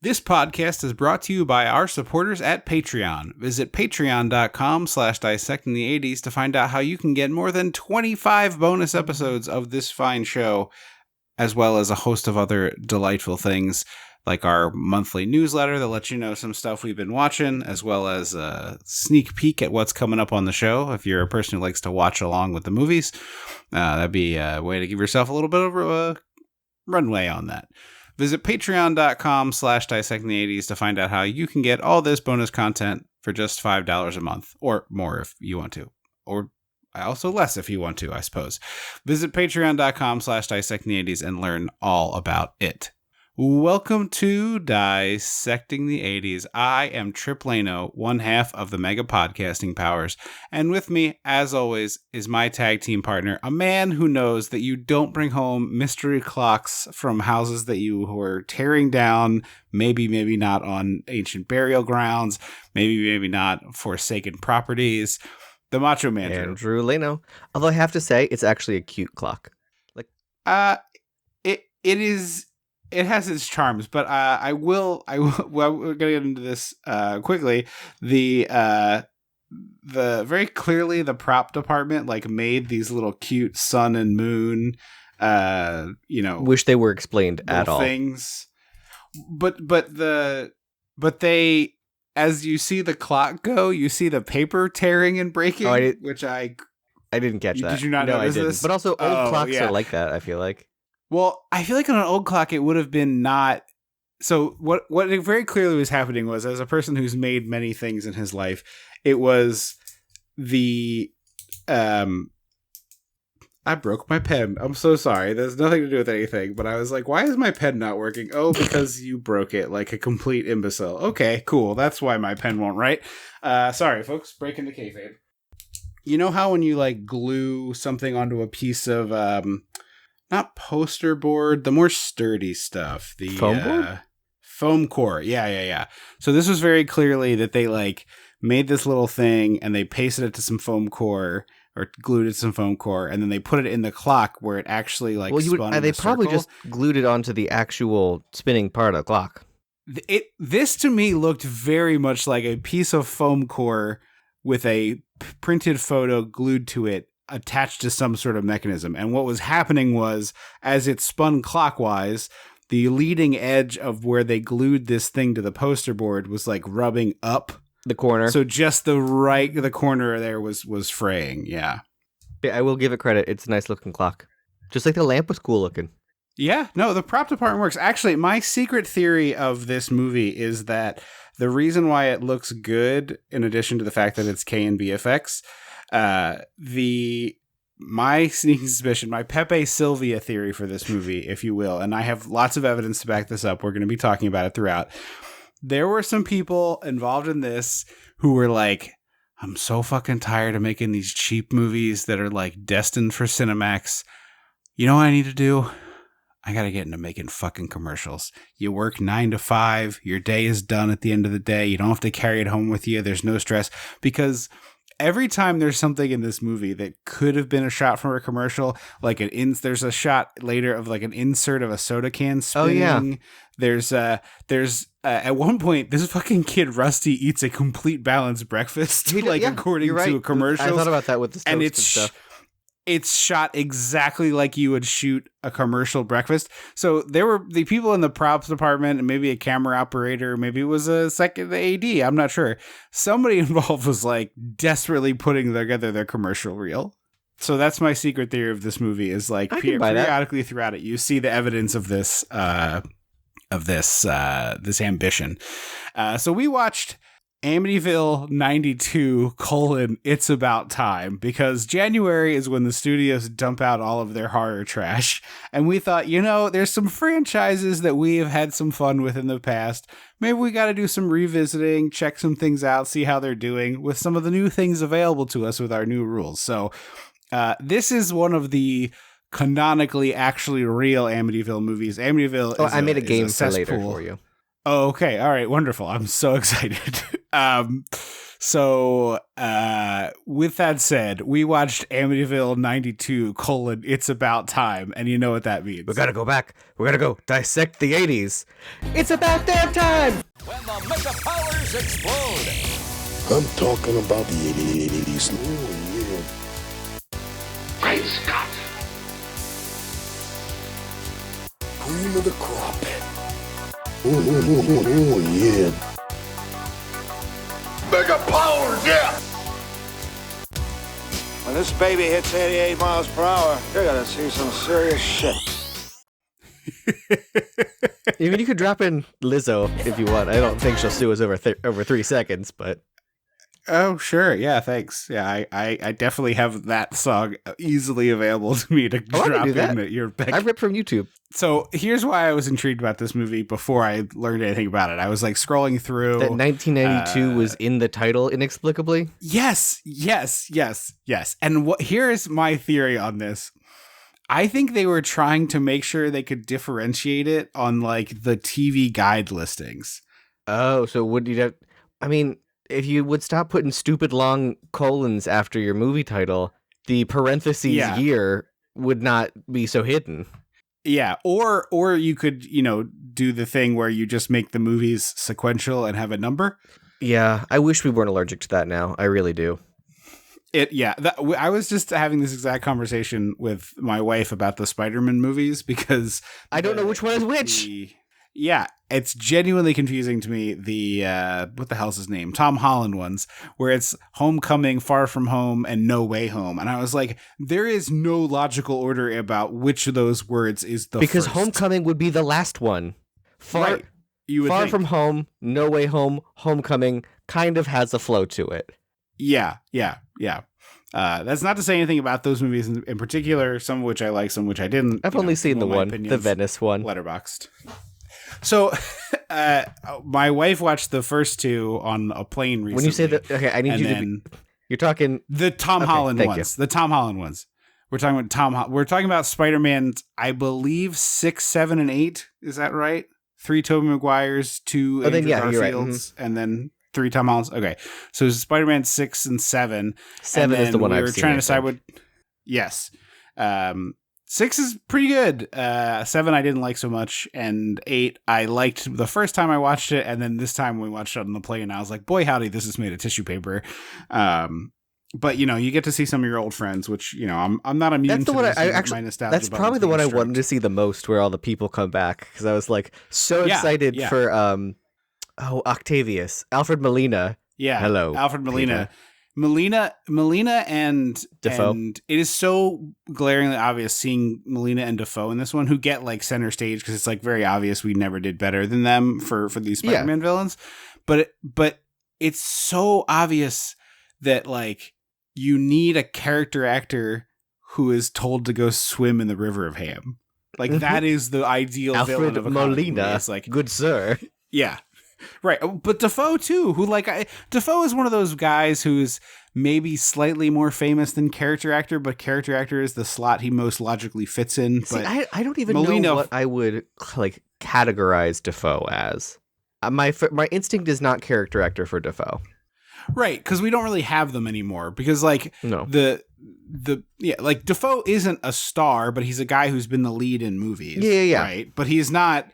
This podcast is brought to you by our supporters at Patreon. Visit patreon.com/dissectingthe80s to find out how you can get more than 25 bonus episodes of this fine show, as well as a host of other delightful things, like our monthly newsletter that lets you know some stuff we've been watching, as well as a sneak peek at what's coming up on the show. If you're a person who likes to watch along with the movies, that'd be a way to give yourself a little bit of a runway on that. Visit patreon.com/dissectingthe80s to find out how you can get all this bonus content for just $5 a month, or more if you want to, or also less if you want to, I suppose. Visit patreon.com/dissectingthe80s and learn all about it. Welcome to Dissecting the 80s. I am Trip Lano, one half of the Mega Podcasting Powers, and with me, as always, is my tag team partner, a man who knows that you don't bring home mystery clocks from houses that you were tearing down, maybe not on ancient burial grounds, maybe not forsaken properties. The Macho Man. Andrew Lano. Although I have to say, it's actually a cute clock. It has its charms, but well, we're gonna get into this quickly. The very clearly the prop department made these little cute sun and moon, wish they were explained at all things, but they, as you see the clock go, you see the paper tearing and breaking, which I didn't catch that. Did you not notice this? But also old clocks are like that, I feel like. Well, I feel like on an old clock, it would have been not. So what it very clearly was happening was, as a person who's made many things in his life, it was the, I broke my pen. I'm so sorry. There's nothing to do with anything, but I was like, why is my pen not working? Oh, because you broke it like a complete imbecile. Okay, cool. That's why my pen won't write. Sorry, folks. Breaking the kayfabe. You know how when you glue something onto a piece of, not poster board, the more sturdy stuff. The foam board? Foam core. Yeah. So this was very clearly that they made this little thing and they pasted it to some foam core or glued it to some foam core, and then they put it in the clock where it actually spun. They probably just glued it onto the actual spinning part of the clock. This to me looked very much like a piece of foam core with a printed photo glued to it, attached to some sort of mechanism. And what was happening was, as it spun clockwise, the leading edge of where they glued this thing to the poster board was rubbing up the corner. So just the corner there was fraying. Yeah. I will give it credit. It's a nice looking clock. Just like the lamp was cool looking. Yeah, no, the prop department works. Actually, my secret theory of this movie is that the reason why it looks good, in addition to the fact that it's K&B effects, my sneaking suspicion, my Pepe Sylvia theory for this movie, if you will, and I have lots of evidence to back this up. We're going to be talking about it throughout. There were some people involved in this who were like, I'm so fucking tired of making these cheap movies that are destined for Cinemax. You know what I need to do? I got to get into making fucking commercials. You work 9 to 5. Your day is done at the end of the day. You don't have to carry it home with you. There's no stress, because every time there's something in this movie that could have been a shot from a commercial, there's a shot later of an insert of a soda can spinning. Oh, yeah. There's at one point, this fucking kid Rusty eats a complete balanced breakfast, according to a commercial. I thought about that with the toast and stuff. It's shot exactly like you would shoot a commercial breakfast. So there were the people in the props department, and maybe a camera operator, maybe it was a second AD, I'm not sure. Somebody involved was desperately putting together their commercial reel. So that's my secret theory of this movie is periodically throughout it, you see the evidence of this this ambition. So we watched Amityville 92: It's About Time, because January is when the studios dump out all of their horror trash. And we thought, there's some franchises that we have had some fun with in the past. Maybe we got to do some revisiting, check some things out, see how they're doing with some of the new things available to us with our new rules. So this is one of the canonically actually real Amityville movies. Amityville I made a game for later for you. Oh, okay. All right. Wonderful. I'm so excited. So, with that said, we watched Amityville 92, It's About Time, and you know what that means. We gotta go back. We gotta go dissect the 80s. It's about damn time! When the mega powers explode. I'm talking about the 80s. Oh, yeah. Great Scott! Cream of the crop. Oh, yeah. Mega powers, yeah! When this baby hits 88 miles per hour, you're gonna see some serious shit. I mean, you could drop in Lizzo if you want. I don't think she'll sue us over 3 seconds, but... Oh, sure. Yeah, thanks. Yeah, I definitely have that song easily available to me to drop in at your beck. I ripped from YouTube. So here's why I was intrigued about this movie before I learned anything about it. I was like scrolling through. That 1992 was in the title inexplicably? Yes. And here's my theory on this. I think they were trying to make sure they could differentiate it on like the TV guide listings. Oh, so would you have... I mean... If you would stop putting stupid long colons after your movie title, the parentheses year would not be so hidden. Yeah, or you could, do the thing where you just make the movies sequential and have a number. Yeah, I wish we weren't allergic to that now. I really do. I was just having this exact conversation with my wife about the Spider-Man movies because I don't know which one is which. Yeah, it's genuinely confusing to me, the, what the hell's his name? Tom Holland ones, where it's Homecoming, Far From Home, and No Way Home. And I was like, there is no logical order about which of those words is the Because first. Homecoming would be the last one. Right. You would Far think. From Home, No Way Home, Homecoming kind of has a flow to it. Yeah. That's not to say anything about those movies in particular, some of which I like, some of which I didn't. I've only seen the one, the Venice one. Letterboxd. So, my wife watched the first two on a plane recently. When you say that, okay, I need you to be... You're talking... The Tom Holland ones. The Tom Holland ones. We're talking about We're talking about Spider-Man, I believe, 6, 7, and 8. Is that right? 3 Tobey Maguires, 2 Andrew Garfields, right. Mm-hmm. And then 3 Tom Hollands. Okay. So Spider-Man 6 and 7. 7 is the one I've seen. We were trying to decide what... Yes. 6 is pretty good. 7 I didn't like so much, and 8 I liked the first time I watched it, and then this time we watched it on the plane, I was like, boy howdy, this is made of tissue paper. But you get to see some of your old friends, which I'm not immune that's the to one my nostalgia. That's probably the one I wanted to see the most, where all the people come back, because I was like so excited for Octavius, Alfred Molina. Yeah, hello, Alfred Molina. Peter. Molina and Defoe. And it is so glaringly obvious seeing Molina and Defoe in this one, who get like center stage because it's like very obvious we never did better than them for these Spider-Man villains. But it's so obvious that like you need a character actor who is told to go swim in the River of Ham. Like that is the ideal Alfred villain of a Molina. It's like, good sir. Yeah. Right, but Defoe too, who Defoe is one of those guys who's maybe slightly more famous than character actor, but character actor is the slot he most logically fits in. But See, I don't even know what I would like categorize Defoe as. My instinct is not character actor for Defoe. Right, because we don't really have them anymore. Because Defoe isn't a star, but he's a guy who's been the lead in movies. Yeah. Right, but he's not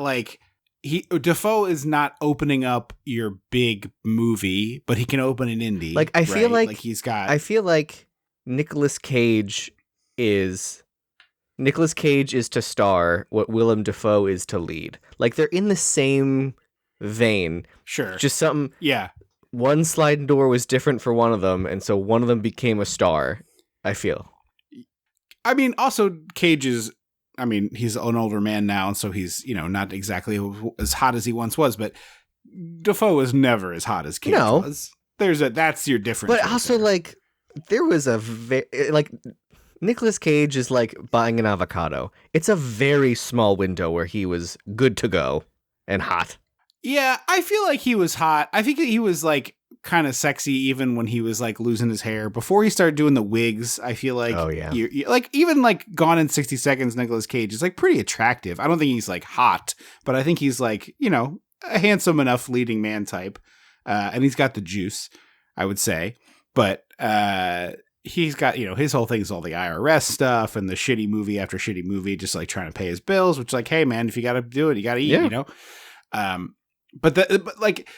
like. Defoe is not opening up your big movie, but he can open an indie. Like I feel like he's got. I feel like Nicolas Cage is to star what Willem Dafoe is to lead. Like they're in the same vein. Sure. Just something. Yeah. One sliding door was different for one of them, and so one of them became a star. I feel. I mean, also Cage is. I mean, he's an older man now, and so he's, not exactly as hot as he once was, but Defoe is never as hot as Cage was. That's your difference. But also, there was Nicolas Cage is like buying an avocado. It's a very small window where he was good to go and hot. Yeah, I feel like he was hot. I think that he was kind of sexy even when he was losing his hair. Before he started doing the wigs, I feel like even Gone in 60 Seconds Nicolas Cage is pretty attractive. I don't think he's hot, but I think he's a handsome enough leading man type. and he's got the juice, I would say. But he's got, his whole thing is all the IRS stuff and the shitty movie after shitty movie, just like trying to pay his bills, which like, hey man, if you got to do it, you got to eat, But like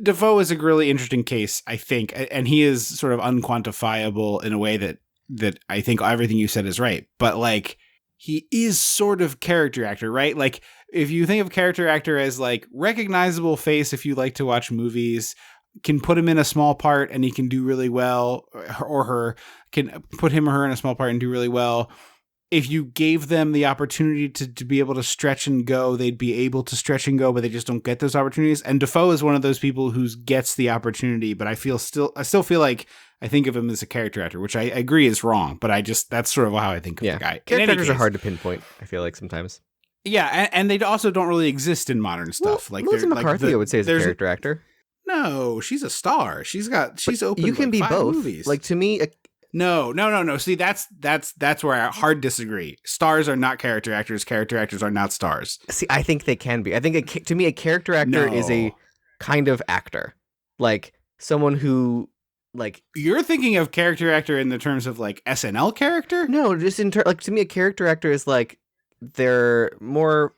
Defoe is a really interesting case, I think, and he is sort of unquantifiable in a way that I think everything you said is right. But like, he is sort of character actor, right? Like, if you think of character actor as like recognizable face, if you like to watch movies, can put him in a small part and he can do really well, or her can put him or her in a small part and do really well. If you gave them the opportunity to be able to stretch and go, they'd be able to stretch and go, but they just don't get those opportunities. And Defoe is one of those people who gets the opportunity, but I still feel like I think of him as a character actor, which I agree is wrong, but that's sort of how I think of the guy. Character actors are hard to pinpoint, I feel like sometimes. Yeah, and they also don't really exist in modern stuff. Well, Melissa McCarthy, I would say, is a character actor. No, she's a star. She's opened. You can be 5 both. movies. Like, to me, No. See, that's where I hard disagree. Stars are not character actors. Character actors are not stars. See, I think they can be. I think to me, a character actor is a kind of actor, like someone who, like, you're thinking of character actor in the terms of like SNL character. No, just like, to me, a character actor is like they're more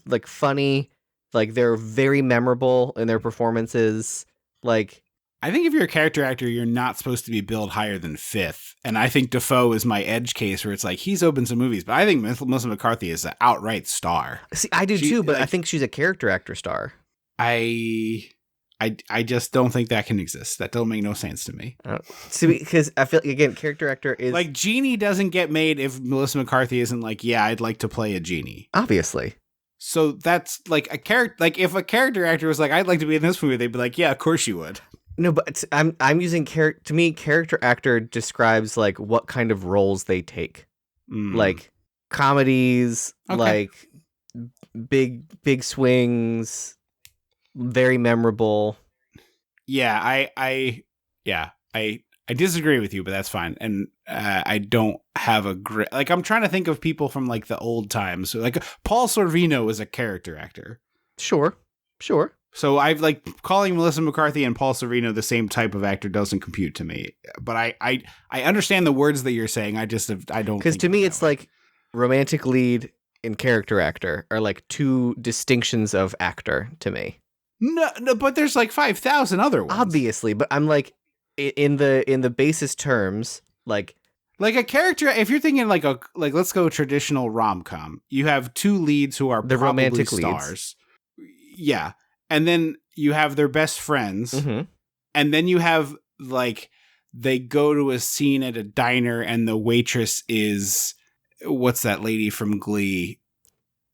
like funny, like they're very memorable in their performances, like. I think if you're a character actor, you're not supposed to be billed higher than 5th. And I think Defoe is my edge case where it's like, he's opened some movies, but I think Melissa McCarthy is an outright star. See, I do too, but like, I think she's a character actor star. I just don't think that can exist. That don't make no sense to me. See, because I feel like, again, character actor is like, Genie doesn't get made if Melissa McCarthy isn't like, yeah, I'd like to play a genie. Obviously. So that's like a character. Like, if a character actor was like, I'd like to be in this movie, they'd be like, yeah, of course you would. No, but I'm using to me, character actor describes like what kind of roles they take, like comedies, like big swings, very memorable. Yeah, I disagree with you, but that's fine. And I don't have a great, like, I'm trying to think of people from like the old times. Like Paul Sorvino was a character actor. Sure. So I've like calling Melissa McCarthy and Paul Sorvino the same type of actor doesn't compute to me. But I understand the words that you're saying. I don't. Because to me, it's like romantic lead and character actor are like two distinctions of actor to me. No, but there's like 5,000 other ones. Obviously, but I'm like in the basest terms, like a character. If you're thinking like let's go traditional rom-com, you have 2 leads who are the probably romantic stars. Leads. Yeah. And then you have their best friends. Mm-hmm. And then you have, like, they go to a scene at a diner and the waitress is, what's that lady from Glee?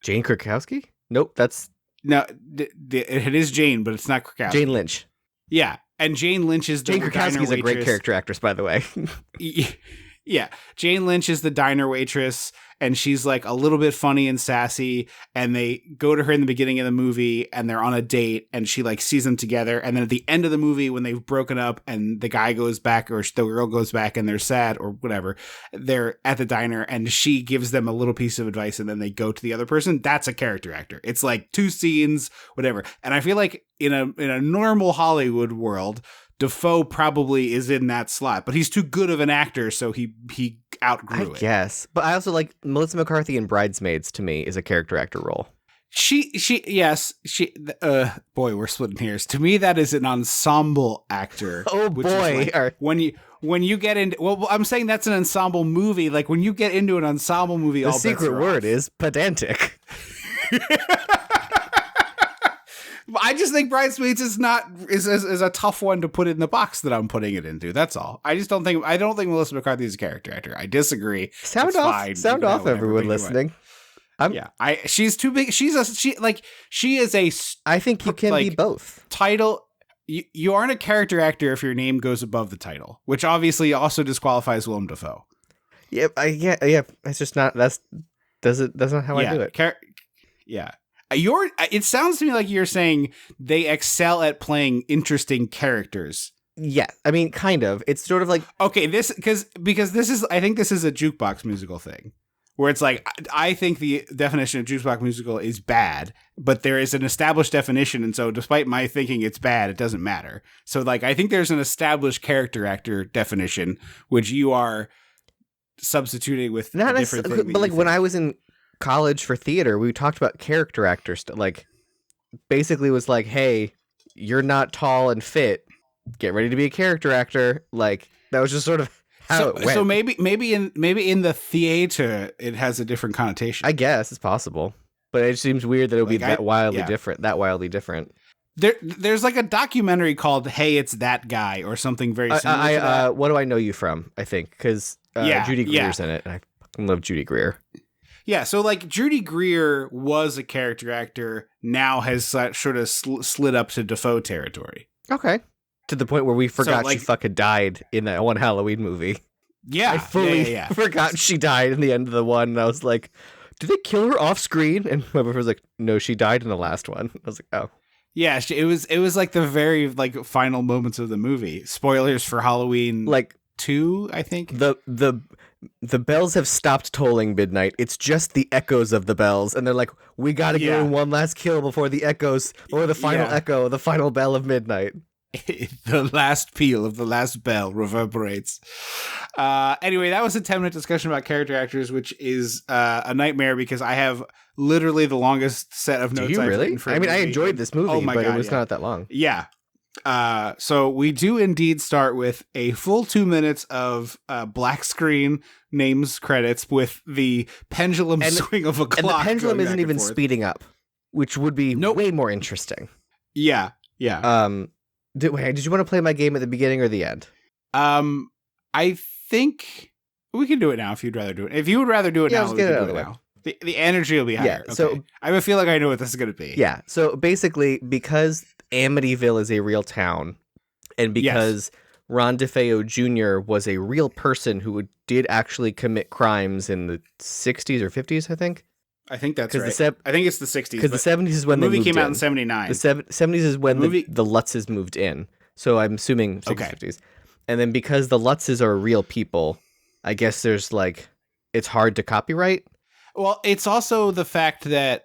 Jane Krakowski? Nope, that's... No, it is Jane, but it's not Krakowski. Jane Lynch. Yeah. And Jane Lynch is the Jane Krakowski is a great character actress, by the way. Yeah. Jane Lynch is the diner waitress, and she's like a little bit funny and sassy, and they go to her in the beginning of the movie and they're on a date and she like sees them together. And then at the end of the movie, when they've broken up and the guy goes back or the girl goes back and they're sad or whatever, they're at the diner and she gives them a little piece of advice and then they go to the other person. That's a character actor. It's like 2 scenes, whatever. And I feel like in a normal Hollywood world, Defoe probably is in that slot, but he's too good of an actor, so he outgrew it. Yes, but I also like Melissa McCarthy in Bridesmaids. To me, is a character actor role. Boy, we're splitting hairs. To me, that is an ensemble actor. Oh boy, like when you get into, well, I'm saying that's an ensemble movie. Like when you get into an ensemble movie, the all secret word is pedantic. I just think Bridesmaids is a tough one to put in the box that I'm putting it into. That's all. I don't think Melissa McCarthy is a character actor. I disagree. Sound off, everyone listening. She's too big. She is a. I think you can be both. Title. You aren't a character actor if your name goes above the title, which obviously also disqualifies Willem Dafoe. Yeah. It's just not. That's not how I do it. Yeah. It sounds to me like you're saying they excel at playing interesting characters. Yeah, I mean, kind of. It's sort of like, okay, because this is, I think this is a jukebox musical thing where it's like, I think the definition of jukebox musical is bad, but there is an established definition, and so despite my thinking it's bad, it doesn't matter. So like, I think there's an established character actor definition, which you are substituting with Not a different thing. but like when I was in college for theater, we talked about character actors. Like, basically was like, hey, you're not tall and fit. Get ready to be a character actor. Like, that was just sort of how it went. So maybe in the theater it has a different connotation. I guess it's possible, but it seems weird that it would be that wildly different. There's like a documentary called "Hey, It's That Guy" or something very similar to that. What do I know you from? I think because Judy Greer's in it, and I fucking love Judy Greer. Yeah, so like Judy Greer was a character actor, now has sort of slid up to Defoe territory. Okay. To the point where we forgot she fucking died in that one Halloween movie. Yeah. I fully forgot she died in the end of the one, and I was like, did they kill her off screen? And my boyfriend was like, no, she died in the last one. I was like, oh. Yeah, it was like the very like final moments of the movie. Spoilers for Halloween like 2, I think. The bells have stopped tolling midnight. It's just the echoes of the bells. And they're like, we got to get in one last kill before the echoes, or the final echo, the final bell of midnight. The last peal of the last bell reverberates. Anyway, that was a 10-minute discussion about character actors, which is a nightmare because I have literally the longest set of notes. Do you I've really? written I mean, I enjoyed this movie, but it was not that long. Yeah. So we do indeed start with a full 2 minutes of black screen names credits with the pendulum swing of a clock. And the pendulum isn't even speeding up, which would be way more interesting. Yeah. Yeah. Did you want to play my game at the beginning or the end? I think we can do it now if you'd rather do it. If you would rather do it now, we can do it now. The energy will be higher. Yeah, so okay. I have a feel like I know what this is going to be. Yeah. So basically, because Amityville is a real town, and because Ron DeFeo Jr. was a real person who did actually commit crimes in the 60s or 50s, I think. I think that's right. I think it's the 60s. Because the 70s is when the movie moved came out in in 79. The 70s is when the Lutzes moved in. So I'm assuming 50s. And then because the Lutzes are real people, I guess there's like, it's hard to copyright. Well, it's also the fact that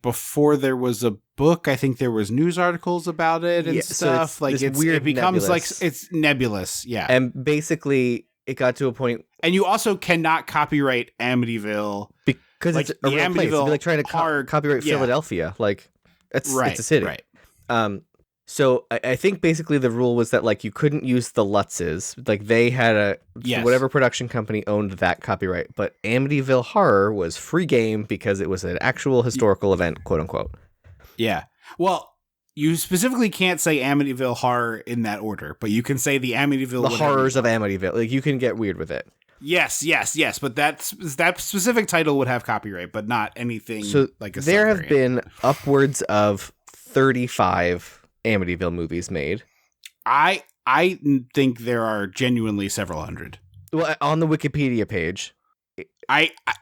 before there was a book, I think there was news articles about it and stuff. So it becomes nebulous. Like it's nebulous. Yeah. And basically it got to a point. And you also cannot copyright Amityville. Because it's a real place. It'd be like trying to copyright Philadelphia. Like, it's a city. Right. So I think basically the rule was that like you couldn't use the Lutzes. Like they had whatever production company owned that copyright. But Amityville Horror was free game because it was an actual historical event, quote unquote. Yeah. Well, you specifically can't say Amityville Horror in that order, but you can say the horrors of Amityville. Like you can get weird with it. Yes. But that specific title would have copyright, but not anything like a there have been upwards of 35 Amityville movies made. I think there are genuinely several hundred. Well, on the Wikipedia page,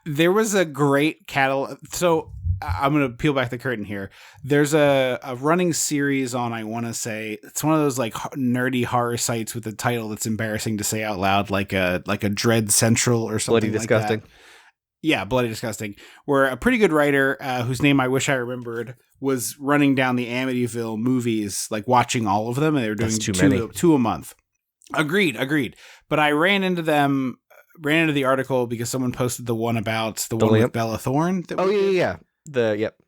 there was a great catalog. So I'm going to peel back the curtain here. There's a running series on, I want to say, it's one of those like nerdy horror sites with a title that's embarrassing to say out loud, like a Dread Central or something. Bloody Disgusting. Like that. Yeah, Bloody Disgusting, where a pretty good writer, whose name I wish I remembered, was running down the Amityville movies, like watching all of them, and they were doing two a month. Agreed. But I ran into the article because someone posted the one about the one with Bella Thorne.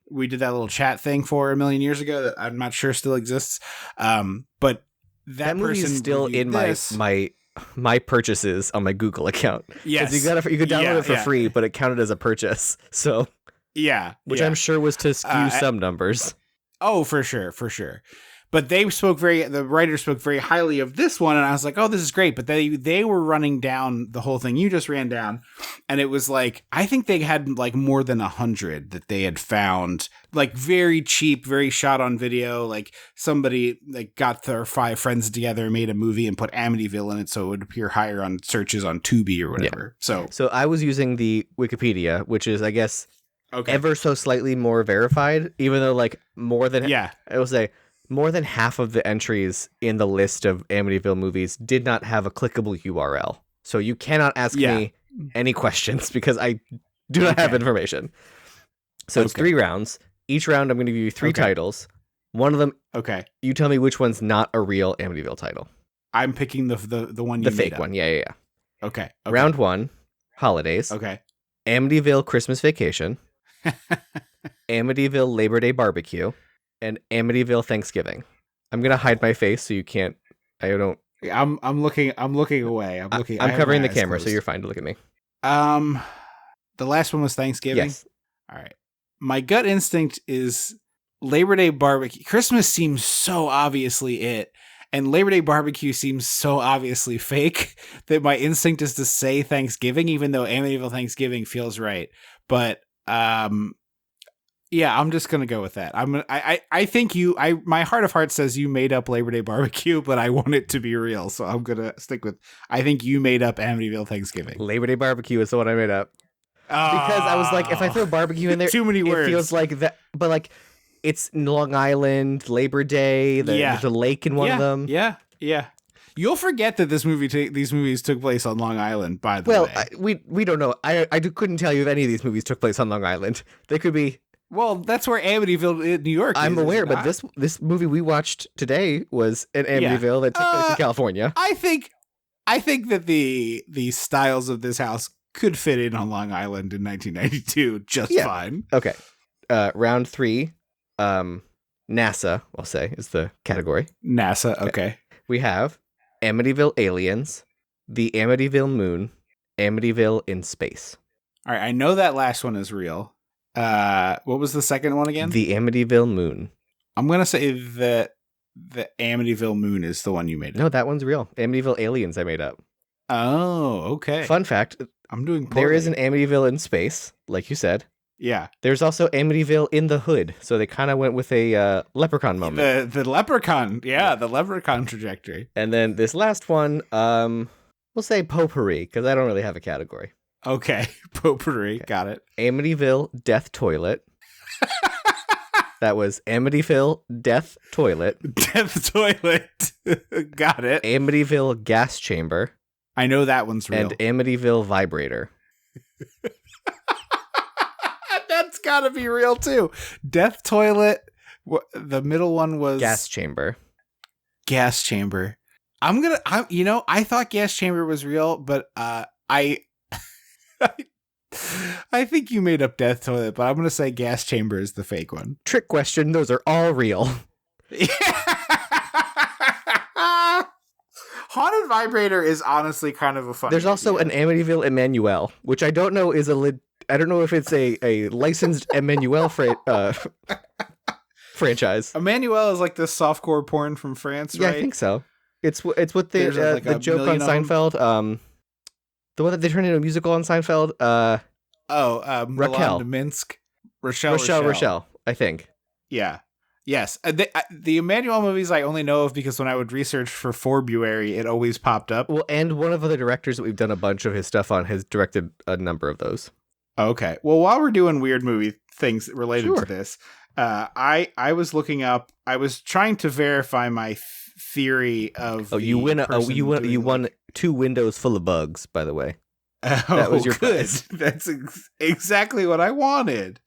We did that little chat thing for a million years ago that I'm not sure still exists. But that movie is still in my purchases on my Google account. Yes, you could download it for free, but it counted as a purchase. So which I'm sure was to skew some numbers. Oh, for sure. But the writer spoke very highly of this one, and I was like, oh, this is great. But they were running down the whole thing you just ran down, and it was like, I think they had like more than 100 that they had found, like very cheap, very shot on video. Like somebody like got their 5 friends together, made a movie, and put Amityville in it so it would appear higher on searches on Tubi or whatever. Yeah. So I was using the Wikipedia, which is, I guess, ever so slightly more verified, even though like I will say, more than half of the entries in the list of Amityville movies did not have a clickable URL. So you cannot ask me any questions because I do not have information. So it's 3 rounds. Each round, I'm going to give you 3 titles. One of them, you tell me which one's not a real Amityville title. I'm picking the one you the made fake up. one. Yeah. Okay. Round 1, holidays. Okay. Amityville Christmas Vacation, Amityville Labor Day Barbecue, and Amityville Thanksgiving. I'm gonna hide my face so you can't. I'm looking away. I'm covering the camera, so you're fine to look at me. The last one was Thanksgiving. Yes. All right. My gut instinct is Labor Day Barbecue. Christmas seems so obviously it, and Labor Day Barbecue seems so obviously fake that my instinct is to say Thanksgiving, even though Amityville Thanksgiving feels right. But yeah, I'm just gonna go with that. I think my heart of hearts says you made up Labor Day Barbecue, but I want it to be real, so I'm gonna stick with. I think you made up Amityville Thanksgiving. Labor Day Barbecue is the one I made up. Because I was like, if I throw barbecue in there, too many words. It feels like that. But like, it's Long Island, Labor Day. There's a lake in one of them. Yeah. You'll forget that these movies took place on Long Island. By the way, we don't know. I couldn't tell you if any of these movies took place on Long Island. They could be. Well, that's where Amityville, New York. I'm aware, but this movie we watched today was in Amityville that took place in California. I think that the styles of this house could fit in on Long Island in 1992 just fine. Okay. Round 3, NASA, I'll say, is the category. NASA, okay. We have Amityville Aliens, the Amityville Moon, Amityville in Space. All right, I know that last one is real. What was the second one again? The Amityville Moon. I'm going to say that the Amityville Moon is the one you made up. No, that one's real. Amityville Aliens I made up. Oh, okay. Fun fact. I'm doing poorly. There is an Amityville in Space, like you said. Yeah. There's also Amityville in the Hood, so they kind of went with a leprechaun moment. The leprechaun, the leprechaun trajectory. And then this last one, we'll say potpourri, because I don't really have a category. Okay, potpourri, got it. Amityville Death Toilet. That was Amityville Death Toilet. Death Toilet, got it. Amityville Gas Chamber. I know that one's real. And Amityville Vibrator. That's gotta be real too. Death Toilet. The middle one was Gas Chamber. Gas Chamber. I thought Gas Chamber was real, but I think you made up Death Toilet, but I'm gonna say Gas Chamber is the fake one. Trick question. Those are all real. Haunted Vibrator is honestly kind of a fun. There's also an Amityville Emmanuel, which I don't know is I don't know if it's a licensed Emmanuel franchise. Emmanuel is like this softcore porn from France, right? Yeah, I think so. It's what the joke on Seinfeld. The one that they turned into a musical on Seinfeld. Raquel Minsk. Rochelle, I think. Yeah. Yes. The Emmanuel movies I only know of because when I would research for February, it always popped up. Well, and one of the directors that we've done a bunch of his stuff on has directed a number of those. Okay. Well, while we're doing weird movie things related to this, I was looking up. I was trying to verify my theory of. Oh, you won 2 windows full of bugs. By the way, that was your good. That's exactly what I wanted.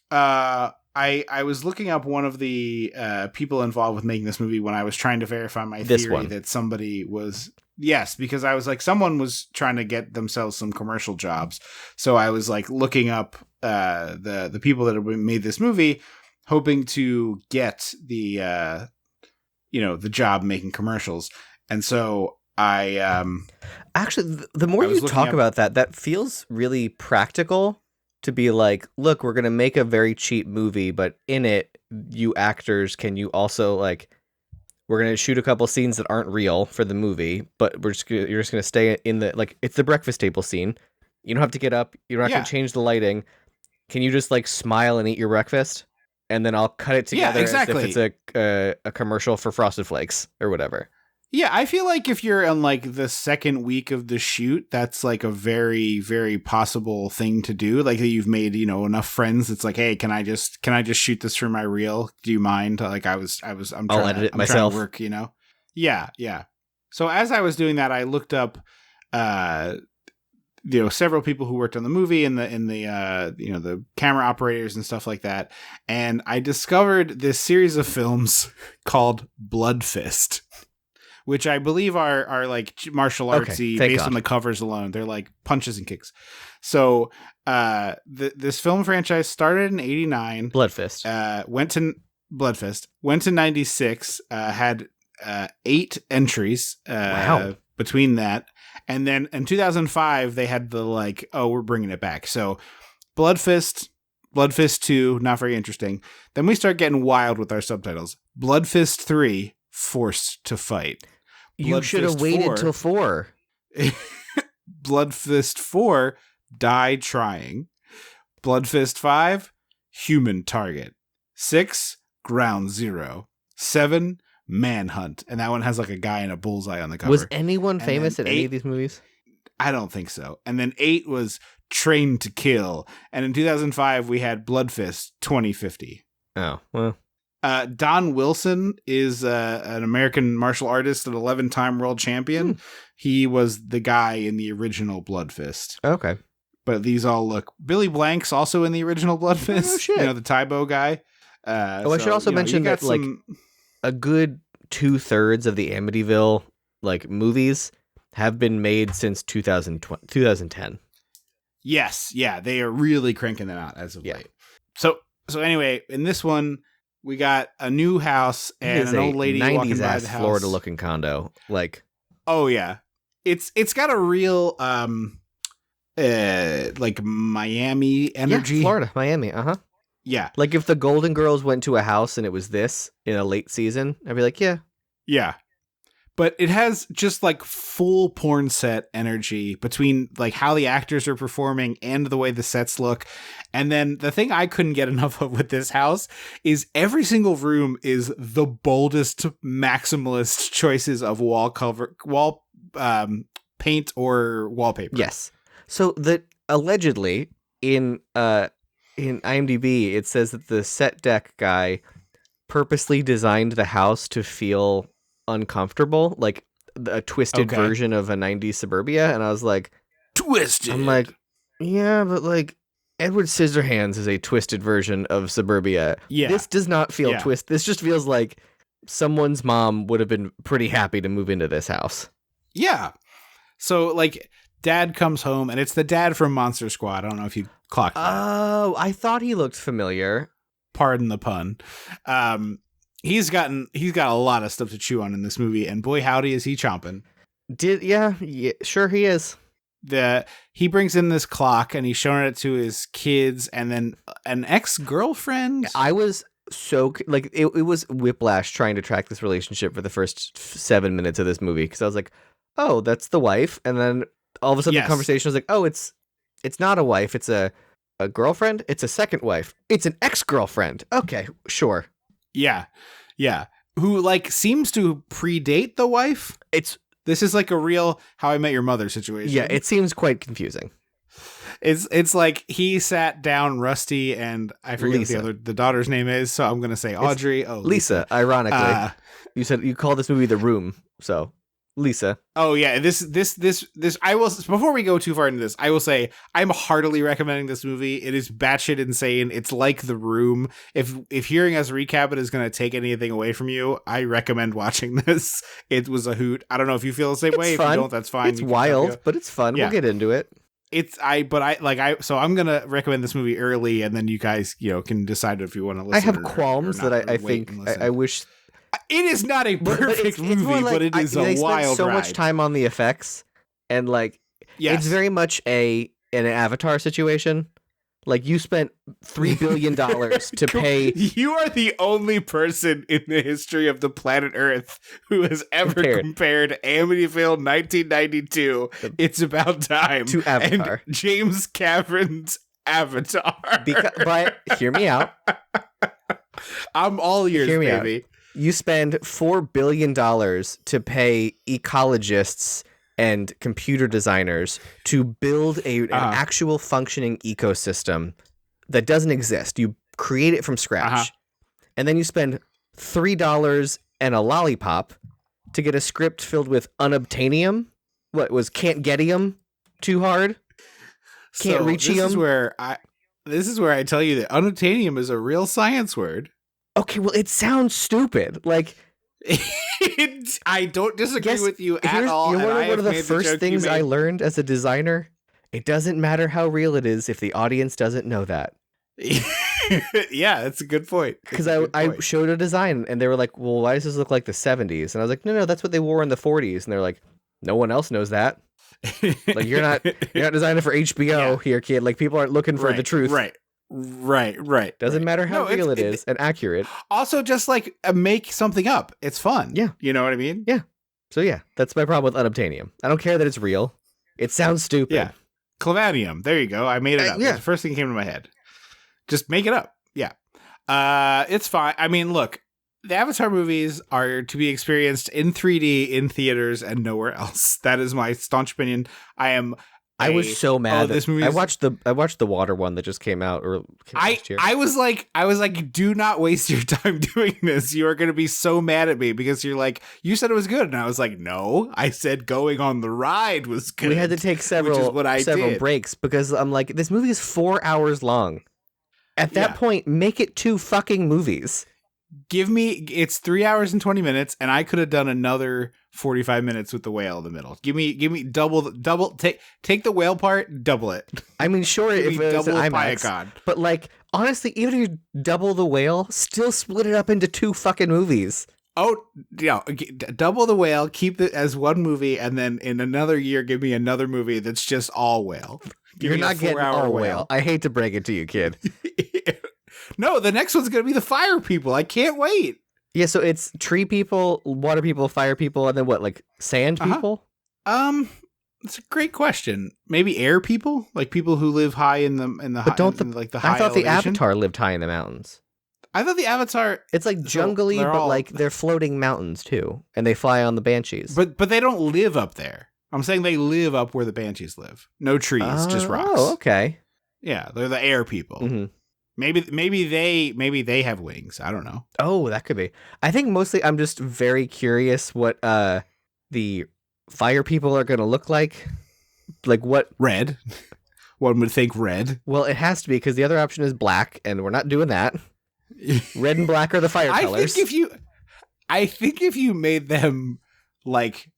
I was looking up one of the people involved with making this movie when I was trying to verify my theory that somebody was. Yes, because I was like, someone was trying to get themselves some commercial jobs. So I was like looking up the people that have made this movie, hoping to get the the job making commercials. And so I actually, the more you talk about that feels really practical to be like, look, we're gonna make a very cheap movie, but in it, you actors, can you also like. We're going to shoot a couple scenes that aren't real for the movie, but you're just going to stay in the, like, it's the breakfast table scene. You don't have to get up. You're not going to change the lighting. Can you just, like, smile and eat your breakfast? And then I'll cut it together as if it's a commercial for Frosted Flakes or whatever. Yeah, I feel like if you're on like the second week of the shoot, that's like a very, very possible thing to do. Like you've made, enough friends. It's like, hey, can I just shoot this for my reel? Do you mind? Like I'll edit it myself. Trying to work, Yeah. So as I was doing that, I looked up several people who worked on the movie and the camera operators and stuff like that. And I discovered this series of films called Blood Fist, which I believe are like martial artsy based on the covers alone. They're like punches and kicks. So this film franchise started in 1989. Blood Fist. Went to 96. Had 8 entries. Wow. Between that. And then in 2005, they had the we're bringing it back. So Blood Fist 2, not very interesting. Then we start getting wild with our subtitles. Blood Fist 3, Forced to Fight. You should have waited till 4. Blood Fist 4, Die Trying. Blood Fist 5, Human Target. 6, Ground Zero. 7, Manhunt. And that one has like a guy in a bullseye on the cover. Was anyone famous in any of these movies? I don't think so. And then 8 was Train to Kill. And in 2005, we had Blood Fist 2050. Oh, well. Don Wilson is an American martial artist, an 11-time world champion. He was the guy in the original Blood Fist. Okay. But these all look... Billy Blank's also in the original Blood Fist. Oh, shit. The Taibo guy. I should also mention that a good 2/3 of the Amityville movies have been made since 2010. Yes, yeah, they are really cranking them out as of late. So anyway, in this one, we got a new house and an old lady walking by the house. Florida looking condo. Oh yeah, it's got a real Miami energy. Yeah, Florida, Miami. Yeah. If the Golden Girls went to a house and it was this in a late season, I'd be like, yeah. Yeah. But it has just full porn set energy between how the actors are performing and the way the sets look. And then the thing I couldn't get enough of with this house is every single room is the boldest, maximalist choices of wall paint or wallpaper. Yes. So allegedly in IMDb, it says that the set deck guy purposely designed the house to feel uncomfortable, like a twisted version of a 90s suburbia. And I was like, twisted. I'm like, yeah, but Edward Scissorhands is a twisted version of suburbia. Yeah. This does not feel twist. This just feels like someone's mom would have been pretty happy to move into this house. Yeah. So dad comes home and it's the dad from Monster Squad. I don't know if you clocked that. Oh, I thought he looked familiar. Pardon the pun. He's got a lot of stuff to chew on in this movie, and boy howdy is he chomping. Yeah, sure he is. He brings in this clock and he's showing it to his kids and then an ex-girlfriend. I was so it was whiplash trying to track this relationship for the first 7 minutes of this movie, because I was like, oh, that's the wife, and then all of a sudden the conversation was like, oh, it's not a wife, it's a girlfriend, it's a second wife, it's an ex-girlfriend. Okay, sure. Yeah. Who seems to predate the wife. This is a real How I Met Your Mother situation. Yeah, it seems quite confusing. It's he sat down Rusty and I forget what the daughter's name is, so I'm gonna say Audrey. Lisa. Ironically, you said you call this movie The Room, so Lisa. Oh yeah, this I will, before we go too far into this, I will say I'm heartily recommending this movie. It is batshit insane. It's like The Room. If hearing us recap it is going to take anything away from you, I recommend watching this. It was a hoot. I don't know if you feel the same way. Fun. If you don't, that's fine. It's wild, but it's fun. Yeah. We'll get into it. So I'm gonna recommend this movie early, and then you guys can decide if you want to listen. I have qualms that I think I wish. It is not a perfect movie, but it is a wild ride. So much time on the effects, and it's very much an Avatar situation. You spent $3 billion to pay. You are the only person in the history of the planet Earth who has ever compared Amityville 1992. It's about time to Avatar. And James Cameron's Avatar. But hear me out. I'm all ears, baby. You spend $4 billion to pay ecologists and computer designers to build an actual functioning ecosystem that doesn't exist. You create it from scratch. And then you spend $3 and a lollipop to get a script filled with unobtainium. What was can't getium too hard? Can't reach him. This is where I tell you that unobtainium is a real science word. Okay, well, it sounds stupid. Like, I don't disagree with you at all. You know one of the first things I learned as a designer? It doesn't matter how real it is if the audience doesn't know that. Yeah, that's a good point. Because I showed a design and they were like, well, why does this look like the 70s? And I was like, no, that's what they wore in the 40s. And they're like, no one else knows that. Like, you're not designing for HBO here, kid. Like, people aren't looking for the truth. Right. Doesn't matter how real it is and accurate. Also, just like make something up. It's fun. Yeah. You know what I mean? Yeah. So yeah, that's my problem with unobtainium. I don't care that it's real. It sounds stupid. Yeah. Clavanium. There you go. I made it up. That's the first thing that came to my head. Just make it up. Yeah. It's fine. I mean, look, the Avatar movies are to be experienced in 3D in theaters and nowhere else. That is my staunch opinion. I was so mad. This movie. I watched the water one that just came out last year. I was like, do not waste your time doing this. You are going to be so mad at me because you're like, you said it was good, and I was like, no, I said going on the ride was good. We had to take several breaks because I'm like, this movie is 4 hours long. At that point, make it 2 fucking movies. It's 3 hours and 20 minutes, and I could have done another 45 minutes with the whale in the middle. Give me double, take the whale part, double it. I mean, sure, if it was an IMAX, but like, honestly, even if you double the whale, still split it up into 2 fucking movies. Oh, yeah, double the whale, keep it as one movie, and then in another year, give me another movie that's just all whale. You're not getting all whale. I hate to break it to you, kid. No, the next one's going to be the fire people. I can't wait. Yeah, so it's tree people, water people, fire people, and then what, like sand people? It's a great question. Maybe air people, like people who live high in the but high, the high I thought elevation? The Avatar lived high in the mountains. I thought the Avatar. It's like jungly, but like they're floating mountains too, and they fly on the banshees. But they don't live up there. I'm saying they live up where the banshees live. No trees, just rocks. Oh, okay. Yeah, they're the air people. Mm-hmm. Maybe they have wings. I don't know. Oh, that could be. I think mostly I'm just very curious what the fire people are going to look like. Like what? Red. One would think red. Well, it has to be because the other option is black, and we're not doing that. Red and black are the fire colors. I think if you made them like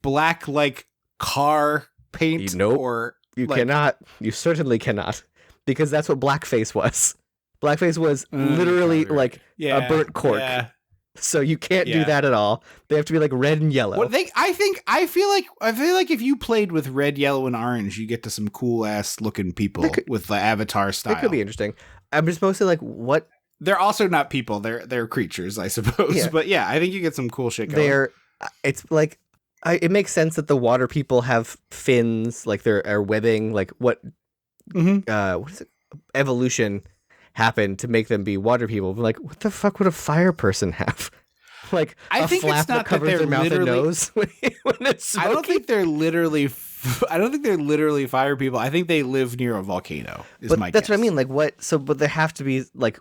black like car paint or you cannot. You certainly cannot. Because that's what blackface was. Blackface was literally like a burnt cork. Yeah. So you can't do that at all. They have to be like red and yellow. Well, I feel like if you played with red, yellow, and orange, you get to some cool ass looking people with the Avatar style. It could be interesting. I'm just mostly like, what? They're also not people. They're creatures, I suppose. Yeah. But yeah, I think you get some cool shit going. It's like, it makes sense that the water people have fins, like they're webbing, like what? Mm-hmm. What is it? Evolution happened to make them be water people. But like, what the fuck would a fire person have? Like a flap that covers their mouth and nose when it's smoking? I don't think they're literally fire people. I think they live near a volcano. That's what I mean. Like what? So, but they have to be like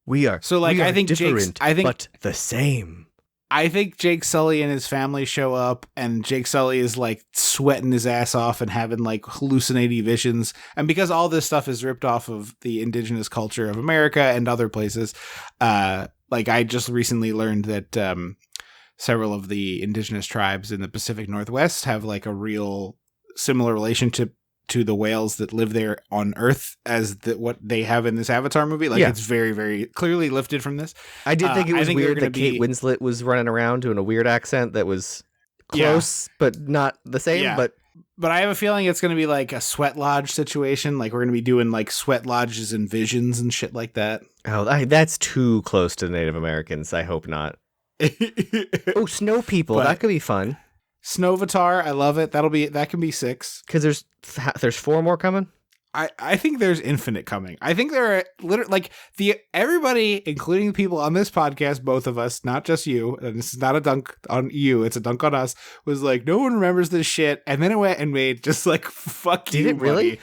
we are. So like I think different, but the same. I think Jake Sully and his family show up, and Jake Sully is like sweating his ass off and having like hallucinating visions. And because all this stuff is ripped off of the indigenous culture of America and other places, like I just recently learned that several of the indigenous tribes in the Pacific Northwest have like a real similar relationship to the whales that live there on Earth as what they have in this Avatar movie. Like it's very, very clearly lifted from this. I did think it was weird that Kate Winslet was running around doing a weird accent that was close, but not the same. Yeah. But I have a feeling it's going to be like a sweat lodge situation. Like we're going to be doing like sweat lodges and visions and shit like that. Oh, that's too close to the Native Americans. I hope not. Oh, snow people. That could be fun. Snowvatar, I love it. That can be 6. Because there's 4 more coming. I think there's infinite coming. I think there are literally like everybody, including the people on this podcast, both of us, not just you. And this is not a dunk on you; it's a dunk on us. Was like no one remembers this shit, and then it went and made just like fuck Did you. Did it really? Money.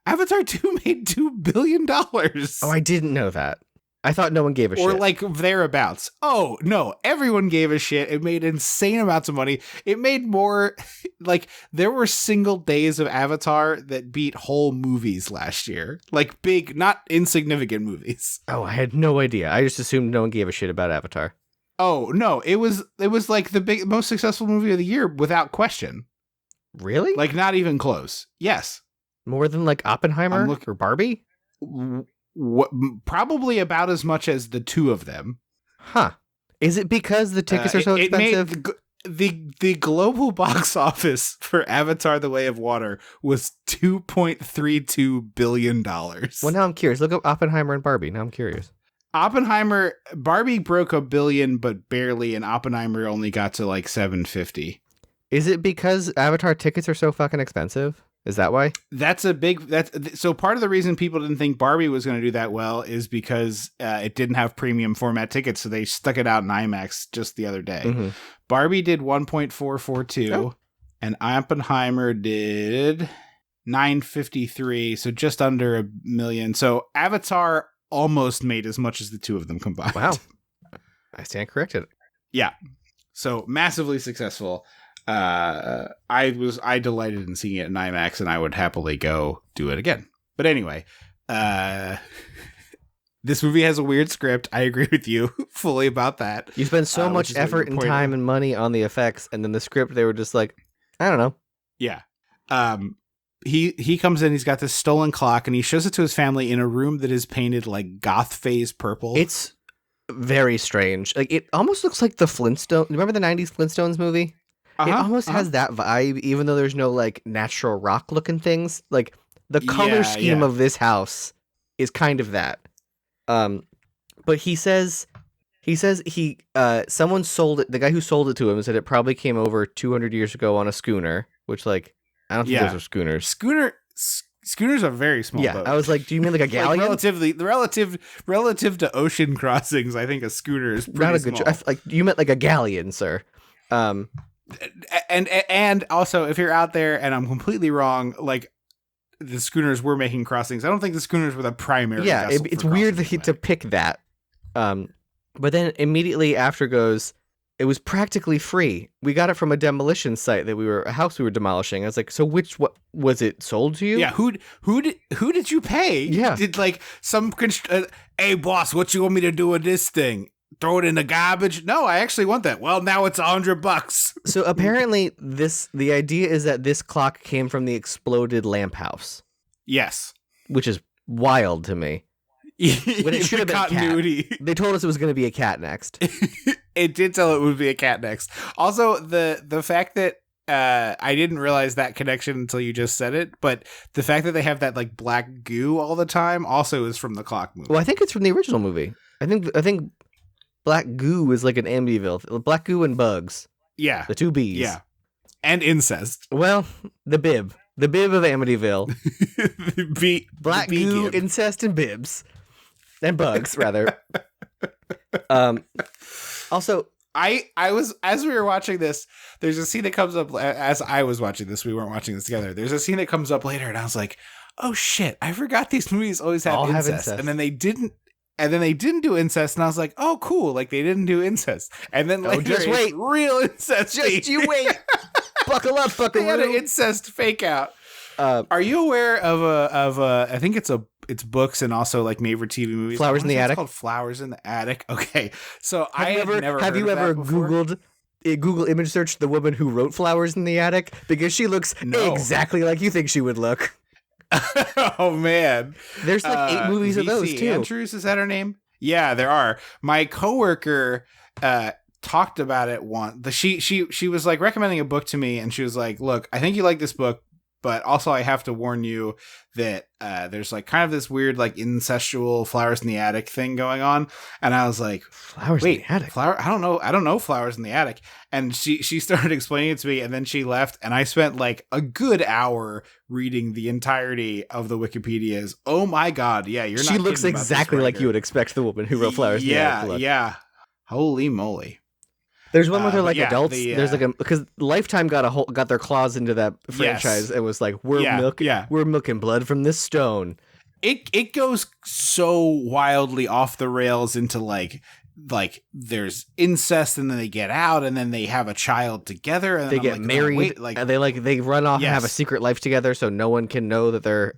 Avatar 2 made $2 billion. Oh, I didn't know that. I thought no one gave a shit. Or like thereabouts. Oh, no. Everyone gave a shit. It made insane amounts of money. It made more... Like, there were single days of Avatar that beat whole movies last year. Like, big, not insignificant movies. Oh, I had no idea. I just assumed no one gave a shit about Avatar. Oh, no. It was like the most successful movie of the year without question. Really? Like, not even close. Yes. More than like Oppenheimer or Barbie? Probably about as much as the two of them. Huh. Is it because the tickets are so expensive? The global box office for Avatar: The Way of Water was $2.32 billion. Well, now I'm curious. Look up Oppenheimer and Barbie. Now I'm curious. Barbie broke $1 billion, but barely, and Oppenheimer only got to like 750. Is it because Avatar tickets are so fucking expensive? Is that why? So part of the reason people didn't think Barbie was going to do that well is because it didn't have premium format tickets, so they stuck it out in IMAX just the other day. Mm-hmm. Barbie did 1.442, and Oppenheimer did 953, so just under $1 million. So Avatar almost made as much as the two of them combined. Wow. I stand corrected. Yeah. So massively successful. I delighted in seeing it in IMAX, and I would happily go do it again. But anyway, this movie has a weird script. I agree with you fully about that. You spend so much effort and time and money on the effects, and then the script, they were just like, I don't know. Yeah. He comes in, he's got this stolen clock, and he shows it to his family in a room that is painted like goth phase purple. It's very strange. Like, it almost looks like the Flintstones. Remember the 90s Flintstones movie? It almost has that vibe, even though there's no like natural rock looking things. Like the color scheme of this house is kind of that. But he says someone sold it. The guy who sold it to him said it probably came over 200 years ago on a schooner, which like I don't think those are schooners. Schooners are very small boats. I was like, do you mean like a galleon? Like relative to ocean crossings, I think a schooner is pretty not a small. good. Like you meant like a galleon, sir. And also, if you're out there and I'm completely wrong, like the schooners were making crossings. I don't think the schooners were the primary. Yeah, it's weird to pick that. But then immediately after goes, it was practically free. We got it from a demolition site a house we were demolishing. I was like, so what was it sold to you? Yeah, who did you pay? Yeah, did like some hey boss, what you want me to do with this thing? Throw it in the garbage? No, I actually want that. Well, now it's $100. So apparently the idea is that this clock came from the exploded lamp house. Yes. Which is wild to me. When it should have been continuity. A cat. They told us it was going to be a cat next. It did tell it would be a cat next. Also, the fact that I didn't realize that connection until you just said it, but the fact that they have that like black goo all the time also is from the clock movie. Well, I think it's from the original movie. I think black goo is like an Amityville. Black goo and bugs. Yeah. The two B's. Yeah. And incest. Well, the bib of Amityville. Black goo, incest, and bibs. And bugs, rather. Also, I was, as we were watching this, there's a scene that comes up, as I was watching this, we weren't watching this together. There's a scene that comes up later, and I was like, oh shit, I forgot these movies always have incest. And then they didn't. And then they didn't do incest, and I was like, "Oh, cool! Like they didn't do incest." And then later, just wait, real incest. Just you wait. Buckle up, They had an incest fake out. Are you aware of a? I think it's books and also like made for TV movies. Flowers in the Attic. It's called Flowers in the Attic. Okay, so have you ever Google image searched the woman who wrote Flowers in the Attic? Because she looks exactly like you think she would look. Oh man, there's like 8 movies of those too. Andrews, is that her name? Yeah, there are. My coworker talked about it once. She was like recommending a book to me, and she was like, "Look, I think you like this book, but also I have to warn you that there's like kind of this weird like incestual Flowers in the Attic thing going on." And I was like, Flowers in the Attic? I don't know Flowers in the Attic. And she started explaining it to me, and then she left, and I spent like a good hour reading the entirety of the Wikipedias. Oh my god, yeah, you're not. She looks exactly like you would expect the woman who wrote Flowers in the Attic to look. Yeah. Holy moly. There's one where they're like adults. There's like because Lifetime got their claws into that franchise. Yes. It was like we're milking blood from this stone, it goes so wildly off the rails into like there's incest, and then they get out, and then they have a child together, and They I'm get like, married, wait, like and they run off and have a Yes. secret life together, so no one can know that they're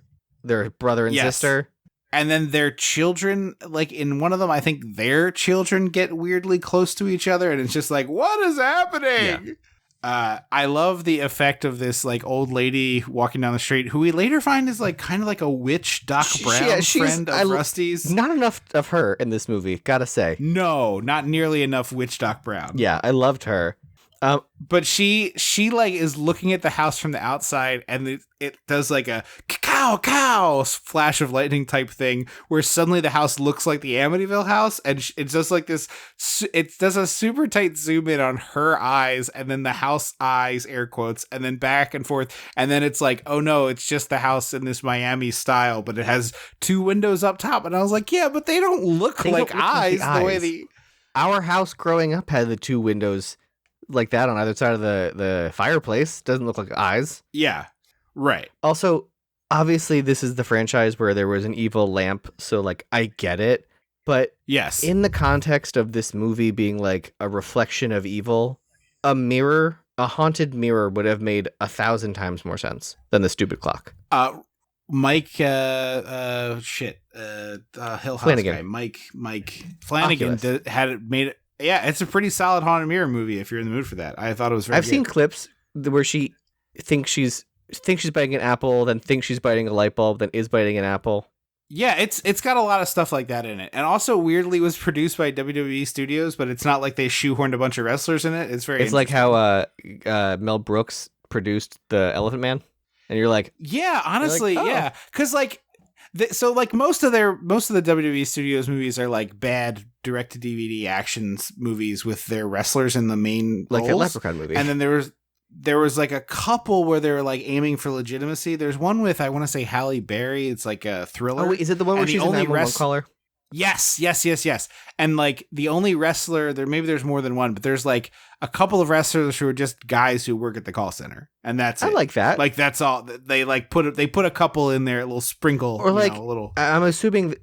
brother and Yes. sister. and then their children, like in one of them, I think their children get weirdly close to each other, and it's just like, what is happening? I love the effect of this like old lady walking down the street, who we later find is like kind of like a witch Doc Brown friend of Rusty's. Not enough of her in this movie, gotta say. No, not nearly enough witch Doc Brown. Yeah, I loved her. But she like is looking at the house from the outside, and it does like a cow flash of lightning type thing, where suddenly the house looks like the Amityville house, and it's just like this. It does a super tight zoom in on her eyes, and then the house eyes, air quotes, and then back and forth, and then it's like, oh no, it's just the house in this Miami style, but it has two windows up top, and I was like, yeah, but they don't look like eyes the way the Our house growing up had the two windows like that on either side of the fireplace. Doesn't look like eyes. Yeah, right. Also, obviously, this is the franchise where there was an evil lamp, so like I get it. But Yes. in the context of this movie being like a reflection of evil, a haunted mirror would have made 1,000 times more sense than the stupid clock. Mike, Hill House Flanagan. guy, Mike Flanagan Oculus. had it made it. Yeah, it's a pretty solid haunted mirror movie if you're in the mood for that. I thought it was very I've good. seen clips where she thinks she's biting an apple, then thinks she's biting a light bulb, then is biting an apple. Yeah, it's got a lot of stuff like that in it, and also weirdly was produced by WWE Studios, but it's not like they shoehorned a bunch of wrestlers in it. It's very. It's like how Mel Brooks produced the Elephant Man, and you're like, Yeah, honestly, oh. yeah, because like, so like most of the WWE Studios movies are like bad direct to DVD actions movies with their wrestlers in the main like a roles. Leprechaun movie. And then there was like a couple where they were like aiming for legitimacy. There's one with, I want to say, Halle Berry. It's like a thriller. Oh wait, is it the one where And the she's an only 911 caller? Yes. And like the only wrestler there, maybe there's more than one, but there's like a couple of wrestlers who are just guys who work at the call center, and that's I it. like that. Like that's all. They like put a couple in there, a little sprinkle, Or like, a little. I'm assuming,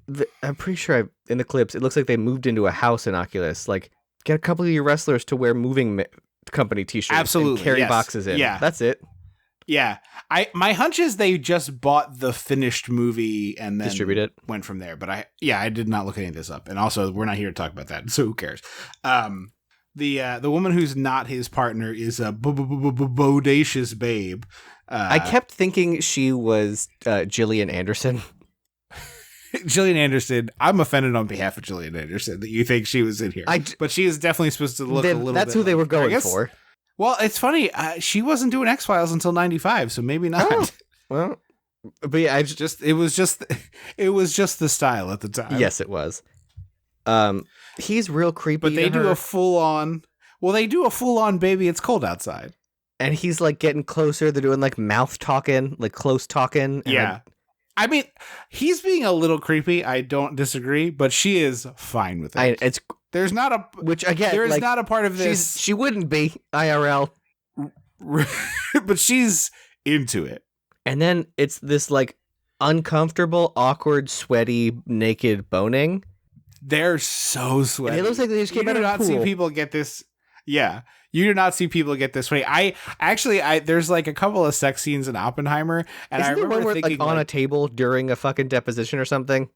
I'm pretty sure in the clips, it looks like they moved into a house in Oculus. Like, get a couple of your wrestlers to wear moving company t-shirts Absolutely, and carry yes. boxes in. Yeah. That's it. Yeah, my hunch is they just bought the finished movie and then Distribute it. went from there. But I did not look any of this up, and also we're not here to talk about that, so who cares? The woman who's not his partner is a bodacious babe. I kept thinking she was Gillian Anderson. Gillian Anderson. I'm offended on behalf of Gillian Anderson that you think she was in here, but she is definitely supposed to look a little. That's bit who they like were her. I going guess- for. Well, it's funny. She wasn't doing X-Files until '95, so maybe not. Oh, well, but yeah, It was just the style at the time. yes, it was. He's real creepy. But they to do her, a full on. Well, they do a full on baby. It's cold outside. and he's like getting closer. They're doing like mouth talking, like close talking. and Yeah. I mean, he's being a little creepy. I don't disagree, but she is fine with it. it's There's not a which again, there is like, not a part of this, she wouldn't be IRL. but she's into it. And then it's this like uncomfortable, awkward, sweaty, naked boning. They're so sweaty. And it looks like they just You came out do of not the see pool. people get this. Yeah, you do not see people get this way. I there's like a couple of sex scenes in Oppenheimer, and Isn't I there remember one where, thinking like on a like, table during a fucking deposition or something?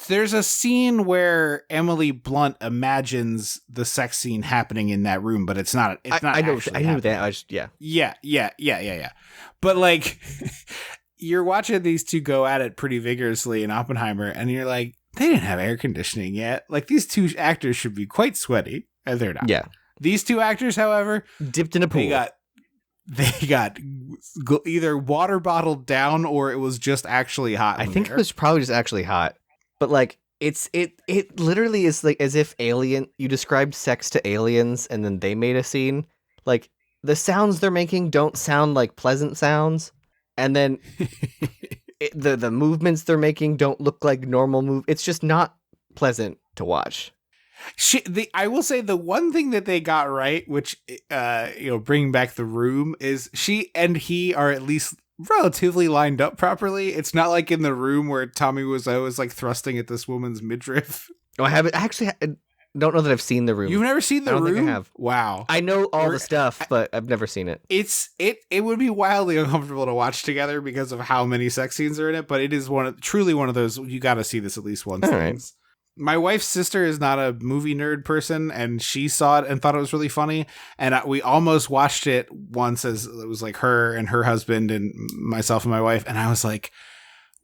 there's a scene where Emily Blunt imagines the sex scene happening in that room, but it's not. It's not. I know. actually I knew happening. that. I just Yeah. But like, you're watching these two go at it pretty vigorously in Oppenheimer, and you're like, they didn't have air conditioning yet. Like, these two actors should be quite sweaty, and they're not. Yeah. These two actors, however, Dipped in a pool. they got either water bottled down or it was just actually hot. I in think there. it was probably just actually hot. But like it literally is like as if you described sex to aliens and then they made a scene. Like the sounds they're making don't sound like pleasant sounds, and then the movements they're making don't look like normal move. It's just not pleasant to watch. I will say the one thing that they got right, which bringing back the room, is she and he are at least relatively lined up properly. It's not like in the room where Tommy was always like thrusting at this woman's midriff. Oh, I haven't. I actually don't know that I've seen The Room. You've never seen The Room? I don't think I have. Wow. I know all the stuff, but I've never seen it. It would be wildly uncomfortable to watch together because of how many sex scenes are in it, but it is truly one of those, you got to see this at least once. All things. Right. My wife's sister is not a movie nerd person, and she saw it and thought it was really funny, and we almost watched it once as it was like her and her husband and myself and my wife, and I was like,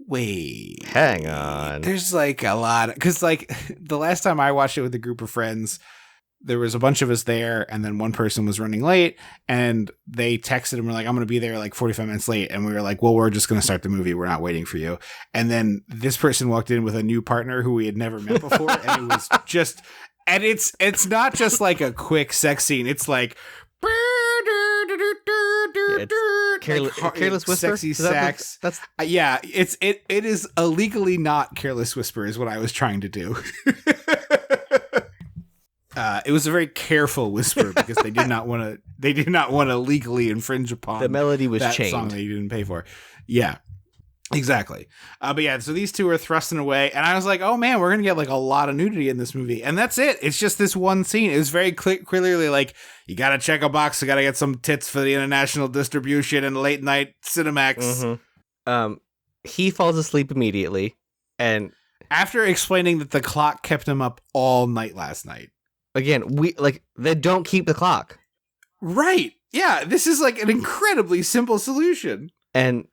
wait, hang on, there's like a lot, because like the last time I watched it with a group of friends, there was a bunch of us there, and then one person was running late, and they texted and were like, I'm going to be there like 45 minutes late. And we were like, well, we're just going to start the movie. We're not waiting for you. And then this person walked in with a new partner who we had never met before. And it was just, and it's not just like a quick sex scene. It's like, Careless Whisper, sexy sax. That's yeah. It is illegally not Careless Whisper is what I was trying to do. It was a very careful whisper because they did not want to legally infringe upon the melody was that chained. Song that you didn't pay for. Yeah, exactly. But yeah, so these two are thrusting away, and I was like, oh man, we're gonna get like a lot of nudity in this movie, and that's it. It's just this one scene. It was very clearly like, you gotta check a box, you gotta get some tits for the international distribution and late night Cinemax. Mm-hmm. He falls asleep immediately, and after explaining that the clock kept him up all night last night. Again, they don't keep the clock. Right. Yeah, this is like an incredibly simple solution. And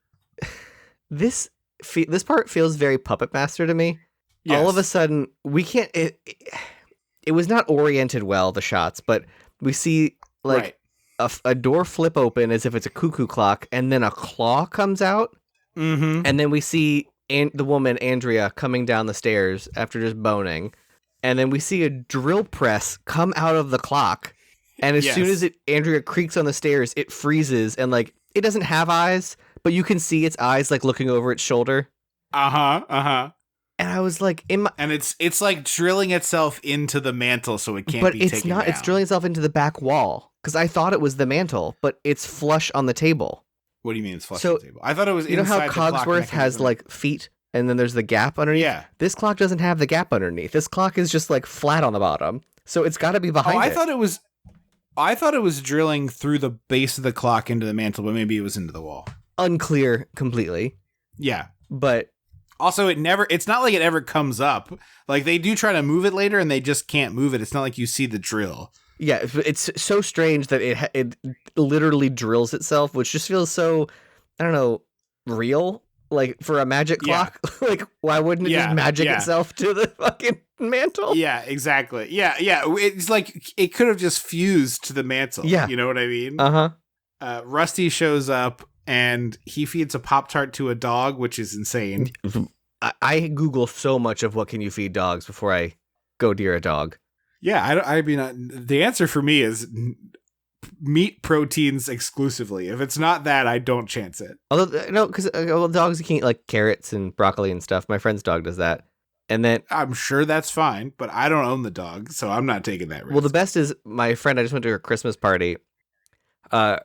this part feels very Puppet Master to me. Yes. All of a sudden, we can't... It was not oriented well, the shots, but we see like a door flip open as if it's a cuckoo clock, and then a claw comes out, and then we see the woman, Andrea, coming down the stairs after just boning. And then we see a drill press come out of the clock. And as soon as Andrea creaks on the stairs, it freezes. And like, it doesn't have eyes, but you can see its eyes like looking over its shoulder. And I was like, and it's like drilling itself into the mantle so it can't be taken down. But it's not, it's drilling itself into the back wall. Because I thought it was the mantle, but it's flush on the table. What do you mean it's flush on the table? I thought it was inside the clock. You know how Cogsworth has like feet? And then there's the gap underneath. Yeah. This clock doesn't have the gap underneath. This clock is just like flat on the bottom. So it's got to be behind it. I thought it was drilling through the base of the clock into the mantle, but maybe it was into the wall. Unclear completely. Yeah. But also it's not like it ever comes up. Like they do try to move it later and they just can't move it. It's not like you see the drill. Yeah, it's so strange that it literally drills itself, which just feels so, I don't know, real. Like, for a magic clock? Like, why wouldn't it just magic itself to the fucking mantle? Yeah, exactly. Yeah. It's like, it could have just fused to the mantle. Yeah. You know what I mean? Rusty shows up, and he feeds a Pop-Tart to a dog, which is insane. I Google so much of what can you feed dogs before I go near a dog. Yeah, I mean, the answer for me is... meat proteins exclusively. If it's not that, I don't chance it. Although no, because dogs can eat like carrots and broccoli and stuff. My friend's dog does that, and then I'm sure that's fine. But I don't own the dog, so I'm not taking that risk. Well, the best is my friend. I just went to her Christmas party.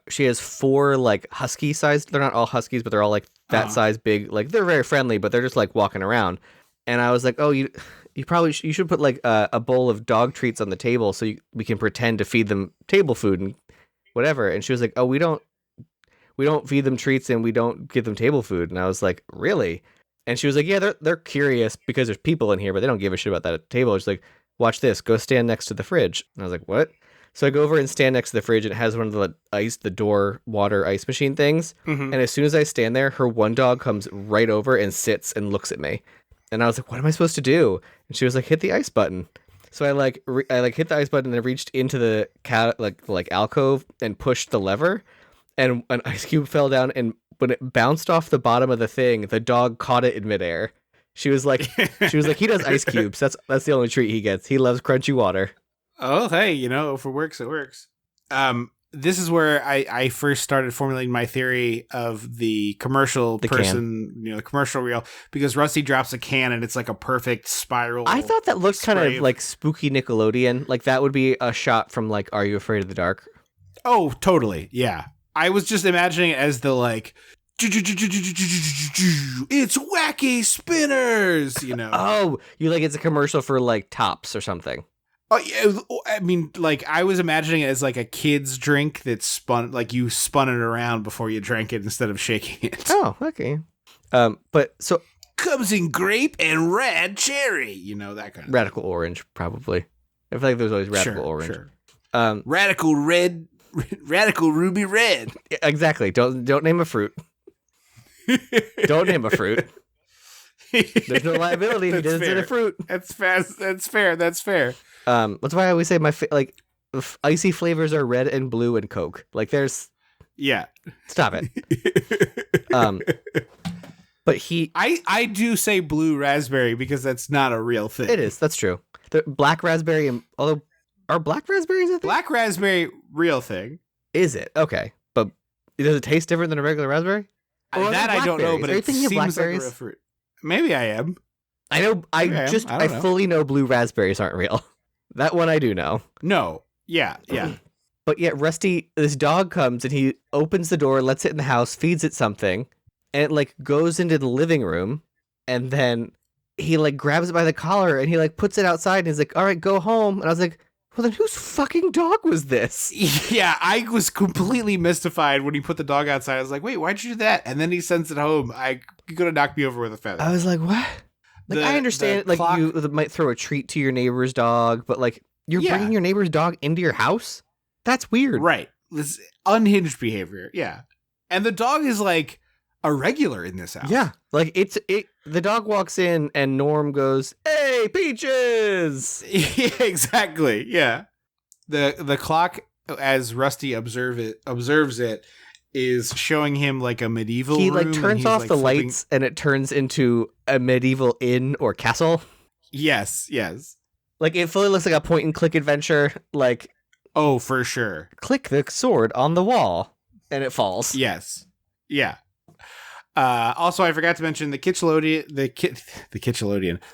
She has 4 like husky sized. They're not all huskies, but they're all like that size, big. Like they're very friendly, but they're just like walking around. And I was like, oh, you should put like a bowl of dog treats on the table so we can pretend to feed them table food and whatever. And she was like, oh, we don't feed them treats and we don't give them table food. And I was like, really? And she was like, yeah, they're curious because there's people in here, but they don't give a shit about that at the table. She's like, watch this, go stand next to the fridge. And I was like, what? So I go over and stand next to the fridge, and it has one of the door water ice machine things. And as soon as I stand there, her one dog comes right over and sits and looks at me. And I was like, what am I supposed to do? And she was like, hit the ice button. So I hit the ice button and I reached into the like alcove and pushed the lever, and an ice cube fell down, and when it bounced off the bottom of the thing, the dog caught it in midair. She was like, he does ice cubes. That's the only treat he gets. He loves crunchy water. Oh, hey, if it works, it works. This is where I first started formulating my theory of the commercial the commercial reel, because Rusty drops a can and it's like a perfect spiral. I thought that looked kind of like spooky Nickelodeon. Like that would be a shot from like Are You Afraid of the Dark? Oh, totally. Yeah. I was just imagining it as the like It's wacky spinners, you know. Oh, it's a commercial for like Tops or something. Oh, yeah, I mean, like, I was imagining it as like a kid's drink that spun, like you spun it around before you drank it instead of shaking it. Oh, okay. But so comes in grape and red cherry, you know, that kind of radical orange, probably. I feel like there's always radical orange. Sure. Radical red, radical ruby red. Exactly. Don't name a fruit. Don't name a fruit. There's no liability if he doesn't say a fruit. That's fast. That's fair. That's fair. That's why I always say icy flavors are red and blue and Coke. Like there's. Yeah. Stop it. But I do say blue raspberry because that's not a real thing. It is. That's true. The black raspberry, although are black raspberries a thing? Black raspberry, real thing. Is it? Okay. But does it taste different than a regular raspberry? That I don't know, but it seems like a real fruit. Maybe I am. I know. I fully know blue raspberries aren't real. That one I do know. No. Yeah. Yeah. But yet Rusty, this dog comes and he opens the door, lets it in the house, feeds it something, and it like goes into the living room, and then he like grabs it by the collar and he like puts it outside and he's like, "All right, go home." And I was like, well, then whose fucking dog was this? Yeah, I was completely mystified when he put the dog outside. I was like, wait, why'd you do that? And then he sends it home. You could have knocked me over with a feather. I was like, what? Like, I understand, like, you might throw a treat to your neighbor's dog, but, like, you're bringing your neighbor's dog into your house? That's weird. Right. This unhinged behavior. Yeah. And the dog is, like, a regular in this house. Yeah. Like, the dog walks in and Norm goes, "Hey, Peaches!" Yeah, exactly. Yeah. The clock, as Rusty observes it, is showing him like a medieval He room, like turns off the lights and it turns into a medieval inn or castle. Yes. Like it fully looks like a point and click adventure. Like, oh, for sure. Click the sword on the wall and it falls. Yes. Yeah. Also, I forgot to mention the Kitchelodian.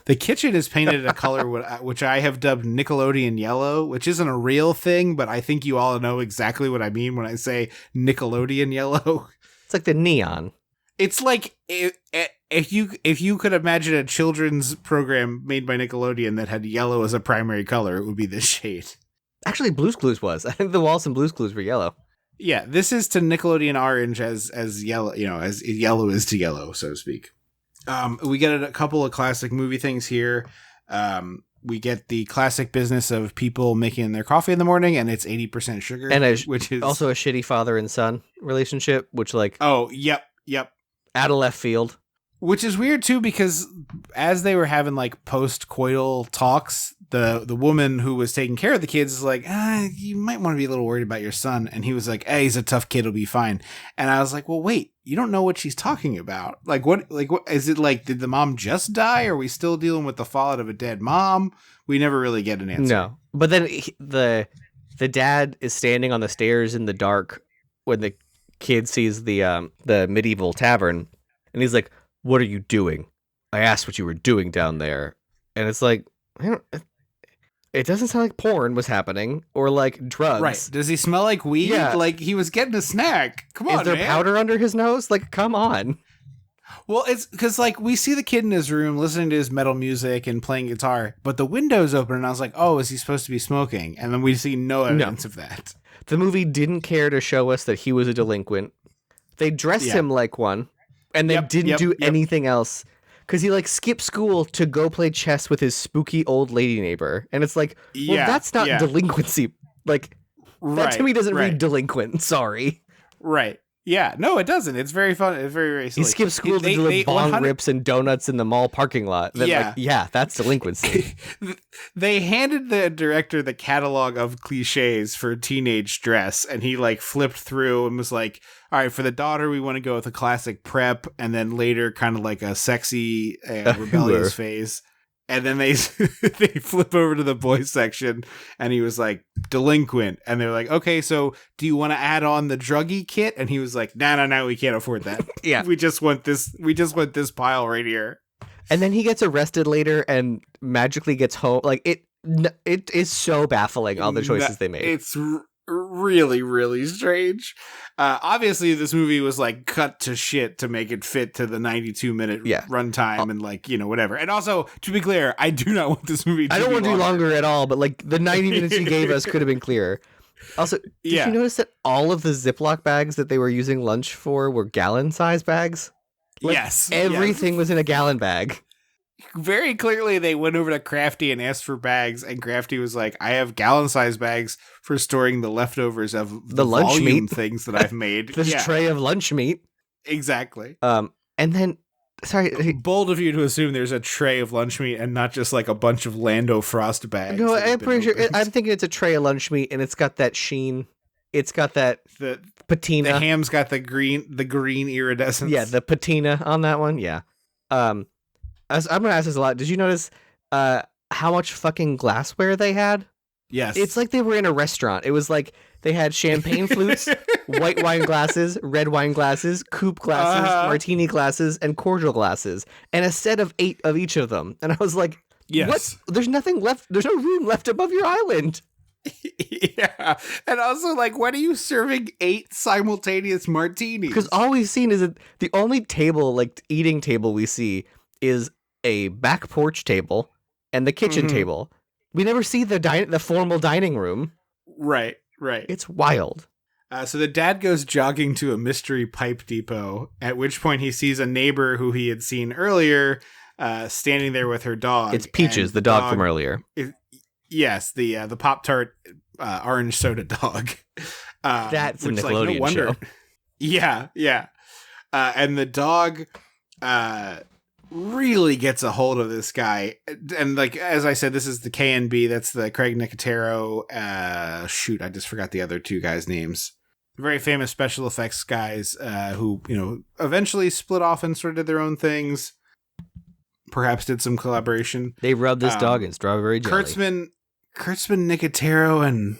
The kitchen is painted a color which I have dubbed Nickelodeon yellow, which isn't a real thing, but I think you all know exactly what I mean when I say Nickelodeon yellow. It's like the neon. It's like if you could imagine a children's program made by Nickelodeon that had yellow as a primary color, it would be this shade. Actually, Blue's Clues was. I think the walls in Blue's Clues were yellow. Yeah, this is to Nickelodeon orange as yellow, as yellow is to yellow, so to speak. We get a couple of classic movie things here. We get the classic business of people making their coffee in the morning, and it's 80% sugar, and which is also a shitty father and son relationship, which like yep, out of left field. Which is weird too, because as they were having like post-coital talks, the woman who was taking care of the kids is like, you might want to be a little worried about your son. And he was like, hey, he's a tough kid, he'll be fine. And I was like, well, wait, you don't know what she's talking about. Like what is it like? Did the mom just die? Or are we still dealing with the fallout of a dead mom? We never really get an answer. No, but then the dad is standing on the stairs in the dark when the kid sees the medieval tavern, and he's like, "What are you doing? I asked what you were doing down there." And it's like, it doesn't sound like porn was happening or like drugs. Right. Does he smell like weed? Yeah. Like he was getting a snack. Come on, Is there man. powder under his nose? Like, come on. Well, it's because like we see the kid in his room listening to his metal music and playing guitar, but the window's open and I was like, oh, is he supposed to be smoking? And then we see no evidence of that. The movie didn't care to show us that he was a delinquent. They dressed him like one, and they didn't do anything else. Because he like skipped school to go play chess with his spooky old lady neighbor. And it's like, well, that's not delinquency. Like, that to me doesn't read delinquent. Sorry. Right. Yeah. No, it doesn't. It's very fun. It's very, very silly. He skipped school to do bong rips and donuts in the mall parking lot. Then, that's delinquency. They handed the director the catalog of cliches for teenage dress, and he like flipped through and was like, all right, for the daughter, we want to go with a classic prep, and then later kind of like a sexy rebellious phase. And then they flip over to the boys section, and he was like, delinquent. And they're like, okay, so do you want to add on the druggy kit? And he was like, no, we can't afford that. We just want this pile right here. And then he gets arrested later and magically gets home. Like it is so baffling, all the choices they made. really, really strange. Obviously, this movie was like cut to shit to make it fit to the 92-minute runtime and like, you know, whatever. And also, to be clear, I do not want this movie to I don't be want to do longer at all, but like the 90 minutes you gave us could have been clearer. Also, did you notice that all of the Ziploc bags that they were using lunch for were gallon-sized bags? Like, yes. Everything was in a gallon bag. Very clearly, they went over to Crafty and asked for bags, and Crafty was like, I have gallon-sized bags for storing the leftovers of the lunch volume meat things that I've made. This tray of lunch meat. Exactly. And then, sorry. Bold of you to assume there's a tray of lunch meat and not just like a bunch of Lando Frost bags. No, I'm pretty sure. I'm thinking it's a tray of lunch meat, and it's got that sheen. It's got that patina. The ham's got the green iridescence. Yeah, the patina on that one. Yeah. I'm gonna ask this a lot. Did you notice how much fucking glassware they had? Yes. It's like they were in a restaurant. It was like they had champagne flutes, white wine glasses, red wine glasses, coupe glasses, martini glasses, and cordial glasses, and a set of 8 of each of them. And I was like, yes. What? There's nothing left. There's no room left above your island. Yeah. And also, like, when are you serving 8 simultaneous martinis? Because all we've seen is that the only table, like eating table we see is a back porch table and the kitchen table. We never see the formal dining room. Right. It's wild. So the dad goes jogging to a mystery pipe depot, at which point he sees a neighbor who he had seen earlier standing there with her dog. It's Peaches, the dog from earlier. Yes, the Pop-Tart orange soda dog. That's a Nickelodeon show. Yeah. And the dog really gets a hold of this guy. And like, as I said, this is the KNB. That's the Craig Nicotero. I just forgot the other 2 guys' names. Very famous special effects guys who, you know, eventually split off and sort of did their own things. Perhaps did some collaboration. They rubbed this dog in strawberry jelly. Kurtzman, Nicotero, and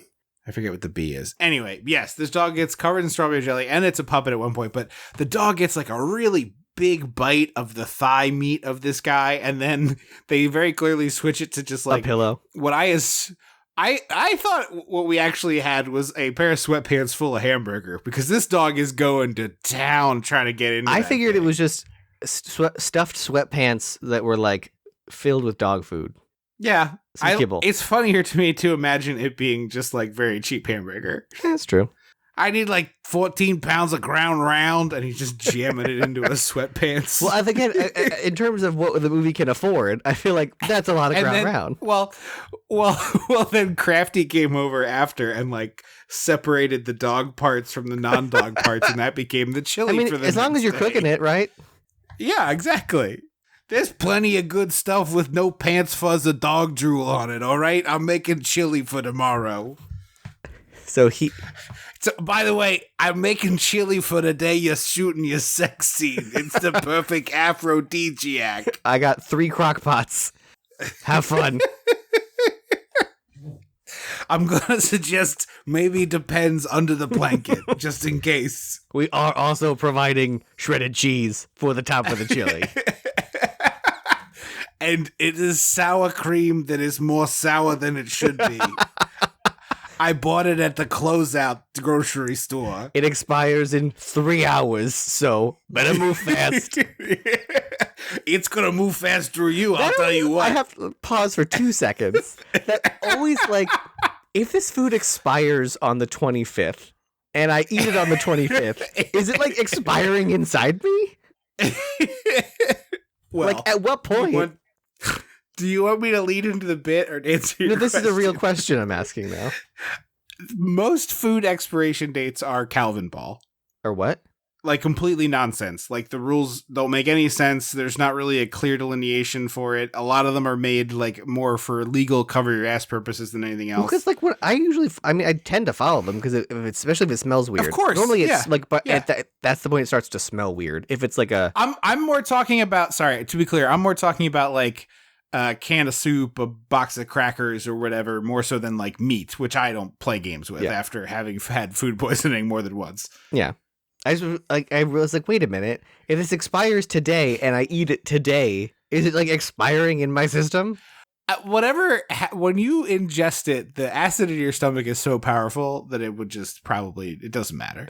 I forget what the B is. Anyway, yes, this dog gets covered in strawberry jelly, and it's a puppet at one point, but the dog gets like a really big bite of the thigh meat of this guy, and then they very clearly switch it to just like a pillow. What I thought what we actually had was a pair of sweatpants full of hamburger, because this dog is going to town trying to get into I figured it was just stuffed sweatpants that were like filled with dog food. Yeah. Kibble. It's funnier to me to imagine it being just like very cheap hamburger. That's true. I need like 14 pounds of ground round, and he's just jamming it into his sweatpants. Well, I think in terms of what the movie can afford, I feel like that's a lot of ground round. Well, then Crafty came over after and like separated the dog parts from the non-dog parts, and that became the chili for the as long as you're cooking it, right? Yeah, exactly. There's plenty of good stuff with no pants fuzz or dog drool on it, all right? I'm making chili for tomorrow. So, by the way, I'm making chili for the day you're shooting your sex scene. It's the perfect aphrodisiac. I got 3 crock pots. Have fun. I'm going to suggest maybe Depends under the blanket, just in case. We are also providing shredded cheese for the top of the chili. And it is sour cream that is more sour than it should be. I bought it at the closeout grocery store. It expires in 3 hours, so better move fast. It's going to move fast through you, I'll tell you what. I have to pause for 2 seconds. That always, like, if this food expires on the 25th, and I eat it on the 25th, is it, like, expiring inside me? Well, like, at what point? Do you want me to lead into the bit or answer your this question? is a real question I'm asking now. Most food expiration dates are Calvin Ball. Or what? Like, completely nonsense. Like, the rules don't make any sense. There's not really a clear delineation for it. A lot of them are made, like, more for legal cover-your-ass purposes than anything else. Because, like, I tend to follow them, because especially if it smells weird. Of course. Normally it's, like, but that's the point it starts to smell weird. If it's, like, a... I'm more talking about, sorry, to be clear, I'm more talking about, like, a can of soup, a box of crackers, or whatever, more so than, like, meat, which I don't play games with after having had food poisoning more than once. Yeah. I was like, wait a minute. If this expires today and I eat it today, is it like expiring in my system? when you ingest it, the acid in your stomach is so powerful that it would just it doesn't matter.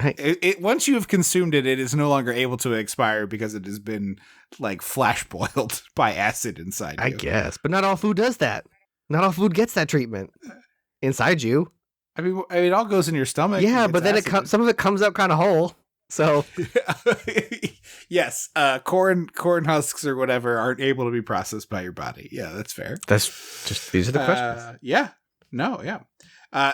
Once you have consumed it, it is no longer able to expire because it has been like flash boiled by acid inside you. I guess, but not all food does that. Not all food gets that treatment inside you. I mean, it all goes in your stomach. Yeah, but then some of it comes out kind of whole. So, yes, corn husks or whatever aren't able to be processed by your body. Yeah, that's fair. That's just these are the questions. Yeah.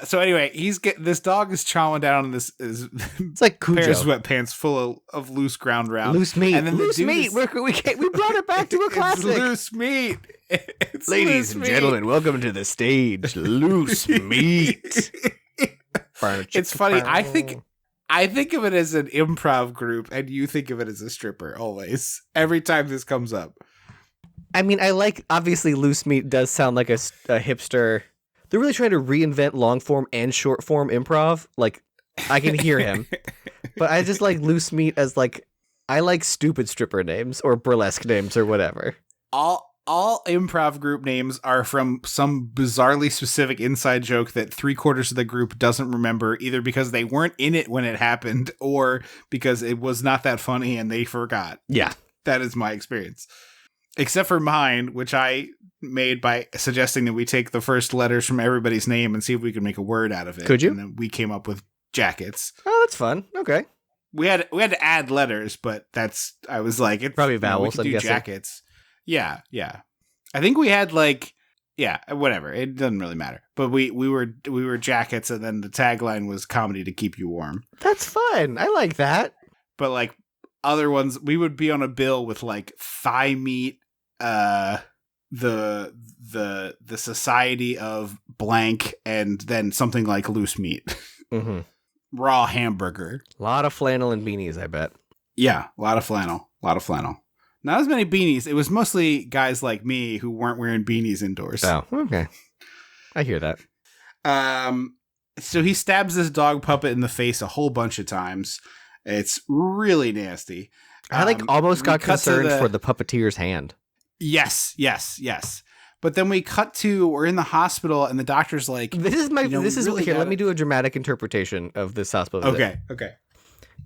So anyway, this dog is chowing down on this it's like Cujo. pair of sweatpants full of loose ground round, loose meat, and then loose meat. We brought it back to a classic. It's loose meat. Ladies and gentlemen, welcome to the stage. Loose meat. It's funny. I think of it as an improv group, and you think of it as a stripper always. Every time this comes up. I mean, obviously loose meat does sound like a hipster. They're really trying to reinvent long form and short form improv. Like, I can hear him. But I just like loose meat as I like stupid stripper names or burlesque names or whatever. All improv group names are from some bizarrely specific inside joke that 3/4 of the group doesn't remember, either because they weren't in it when it happened or because it was not that funny and they forgot. Yeah. That is my experience. Except for mine, which I made by suggesting that we take the first letters from everybody's name and see if we could make a word out of it. Could you? And then we came up with jackets. Oh, that's fun. Okay. We had to add letters, but I was like, it's probably vowels. We could do jackets. Yeah. I think we had whatever. It doesn't really matter. But we were jackets, and then the tagline was comedy to keep you warm. That's fun. I like that. But like other ones, we would be on a bill with like thigh meat, the Society of blank, and then something like loose meat. Mm-hmm. Raw hamburger. A lot of flannel and beanies, I bet. Yeah, a lot of flannel. Not as many beanies. It was mostly guys like me who weren't wearing beanies indoors. Oh, okay. I hear that. So he stabs this dog puppet in the face a whole bunch of times. It's really nasty. I almost got concerned for the puppeteer's hand. Yes. But then we're in the hospital, and the doctor's like, let me do a dramatic interpretation of this hospital visit. Okay.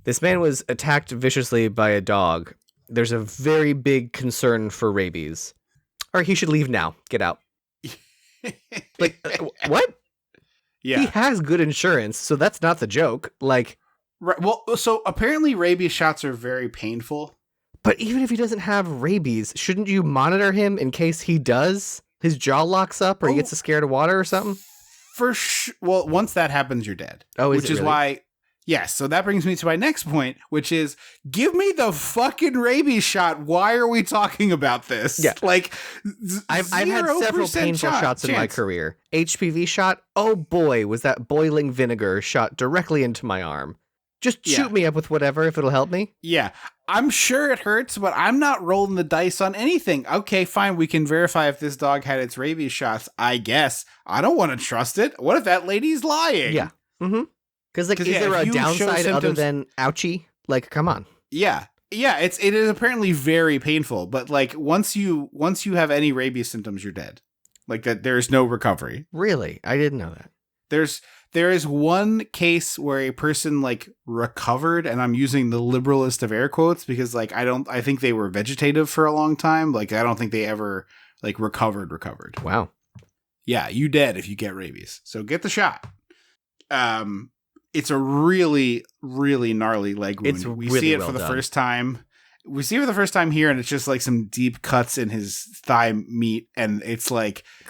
This man was attacked viciously by a dog. There's a very big concern for rabies. Or he should leave now. Get out. What? Yeah. He has good insurance, so that's not the joke. Right, well, so apparently rabies shots are very painful. But even if he doesn't have rabies, shouldn't you monitor him in case he does? His jaw locks up or he gets scared of water or something? For sure. Well, once that happens, you're dead. Oh, which is really? why... Yes, so that brings me to my next point, which is, give me the fucking rabies shot. Why are we talking about this? Yeah. I've had several painful shots in my career. HPV shot, oh boy, was that boiling vinegar shot directly into my arm. Just shoot me up with whatever if it'll help me. Yeah, I'm sure it hurts, but I'm not rolling the dice on anything. Okay, fine, we can verify if this dog had its rabies shots, I guess. I don't want to trust it. What if that lady's lying? Yeah. Mm-hmm. Because is there a downside other than ouchie? Come on. Yeah, it is apparently very painful. But once you have any rabies symptoms, you're dead. There is no recovery. Really, I didn't know that. There is one case where a person recovered, and I'm using the liberalist of air quotes because I think they were vegetative for a long time. I don't think they ever recovered. Wow. Yeah, you dead if you get rabies. So get the shot. It's a really, really gnarly leg wound. We see it for the first time. We see it for the first time here, and it's just some deep cuts in his thigh meat, and it's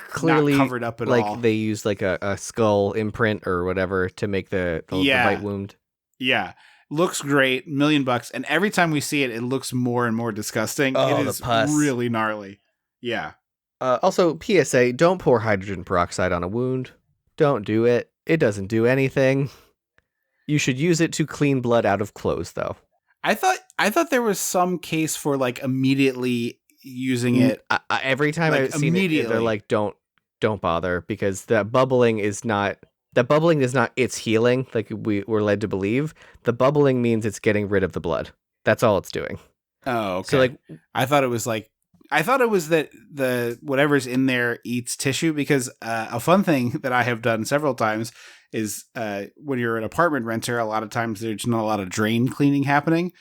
clearly not covered up at all. They use a skull imprint or whatever to make the bite wound. Yeah. Looks great, $1 million. And every time we see it, it looks more and more disgusting. Oh, it is the pus. Really gnarly. Yeah. Also, PSA, don't pour hydrogen peroxide on a wound. Don't do it. It doesn't do anything. You should use it to clean blood out of clothes, though. I thought there was some case for immediately using it. Every time I've seen it, they're don't bother because the bubbling is not its healing. We're led to believe the bubbling means it's getting rid of the blood. That's all it's doing. Oh, okay. So I thought it was I thought it was that the whatever's in there eats tissue, because a fun thing that I have done several times is when you're an apartment renter, a lot of times there's not a lot of drain cleaning happening.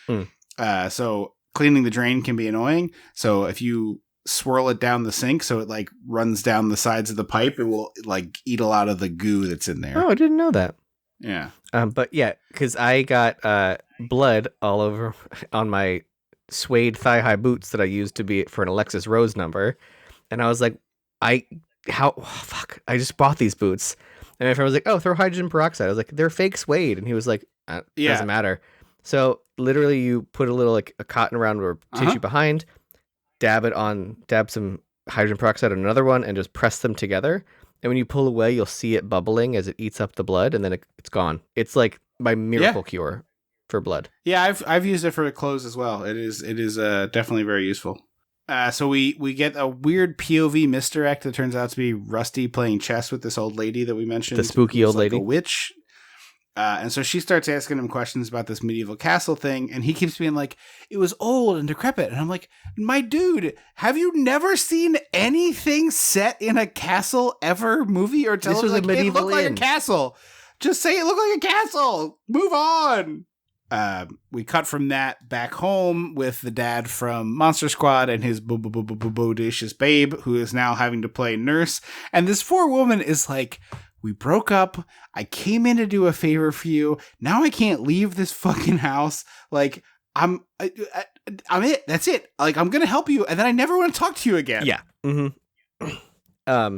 So cleaning the drain can be annoying. So if you swirl it down the sink so it like runs down the sides of the pipe, it will like eat a lot of the goo that's in there. Oh, I didn't know that. Yeah. But yeah, because I got blood all over on my suede thigh-high boots that I used to be for an Alexis Rose number, and I was like, I just bought these boots, and my friend was like, oh, throw hydrogen peroxide. I was like, they're fake suede, and he was like, doesn't matter. So literally, you put a little like a cotton round or tissue behind, dab some hydrogen peroxide on another one, and just press them together. And when you pull away, you'll see it bubbling as it eats up the blood, and then it's gone. It's like my miracle cure for blood. Yeah, I've used it for clothes as well. It is definitely very useful. So we get a weird POV misdirect that turns out to be Rusty playing chess with this old lady that we mentioned. The spooky old lady. A witch. And so she starts asking him questions about this medieval castle thing, and he keeps being like, it was old and decrepit. And I'm like, my dude, have you never seen anything set in a castle ever, movie or television? This was a medieval it looked like a castle. Just say it looked like a castle. Move on. We cut from that back home with the dad from Monster Squad and his bodacious babe, who is now having to play nurse. And this poor woman is like, we broke up. I came in to do a favor for you. Now I can't leave this fucking house. Like, I'm it. That's it. Like, I'm going to help you. And then I never want to talk to you again. Yeah. Mm-hmm.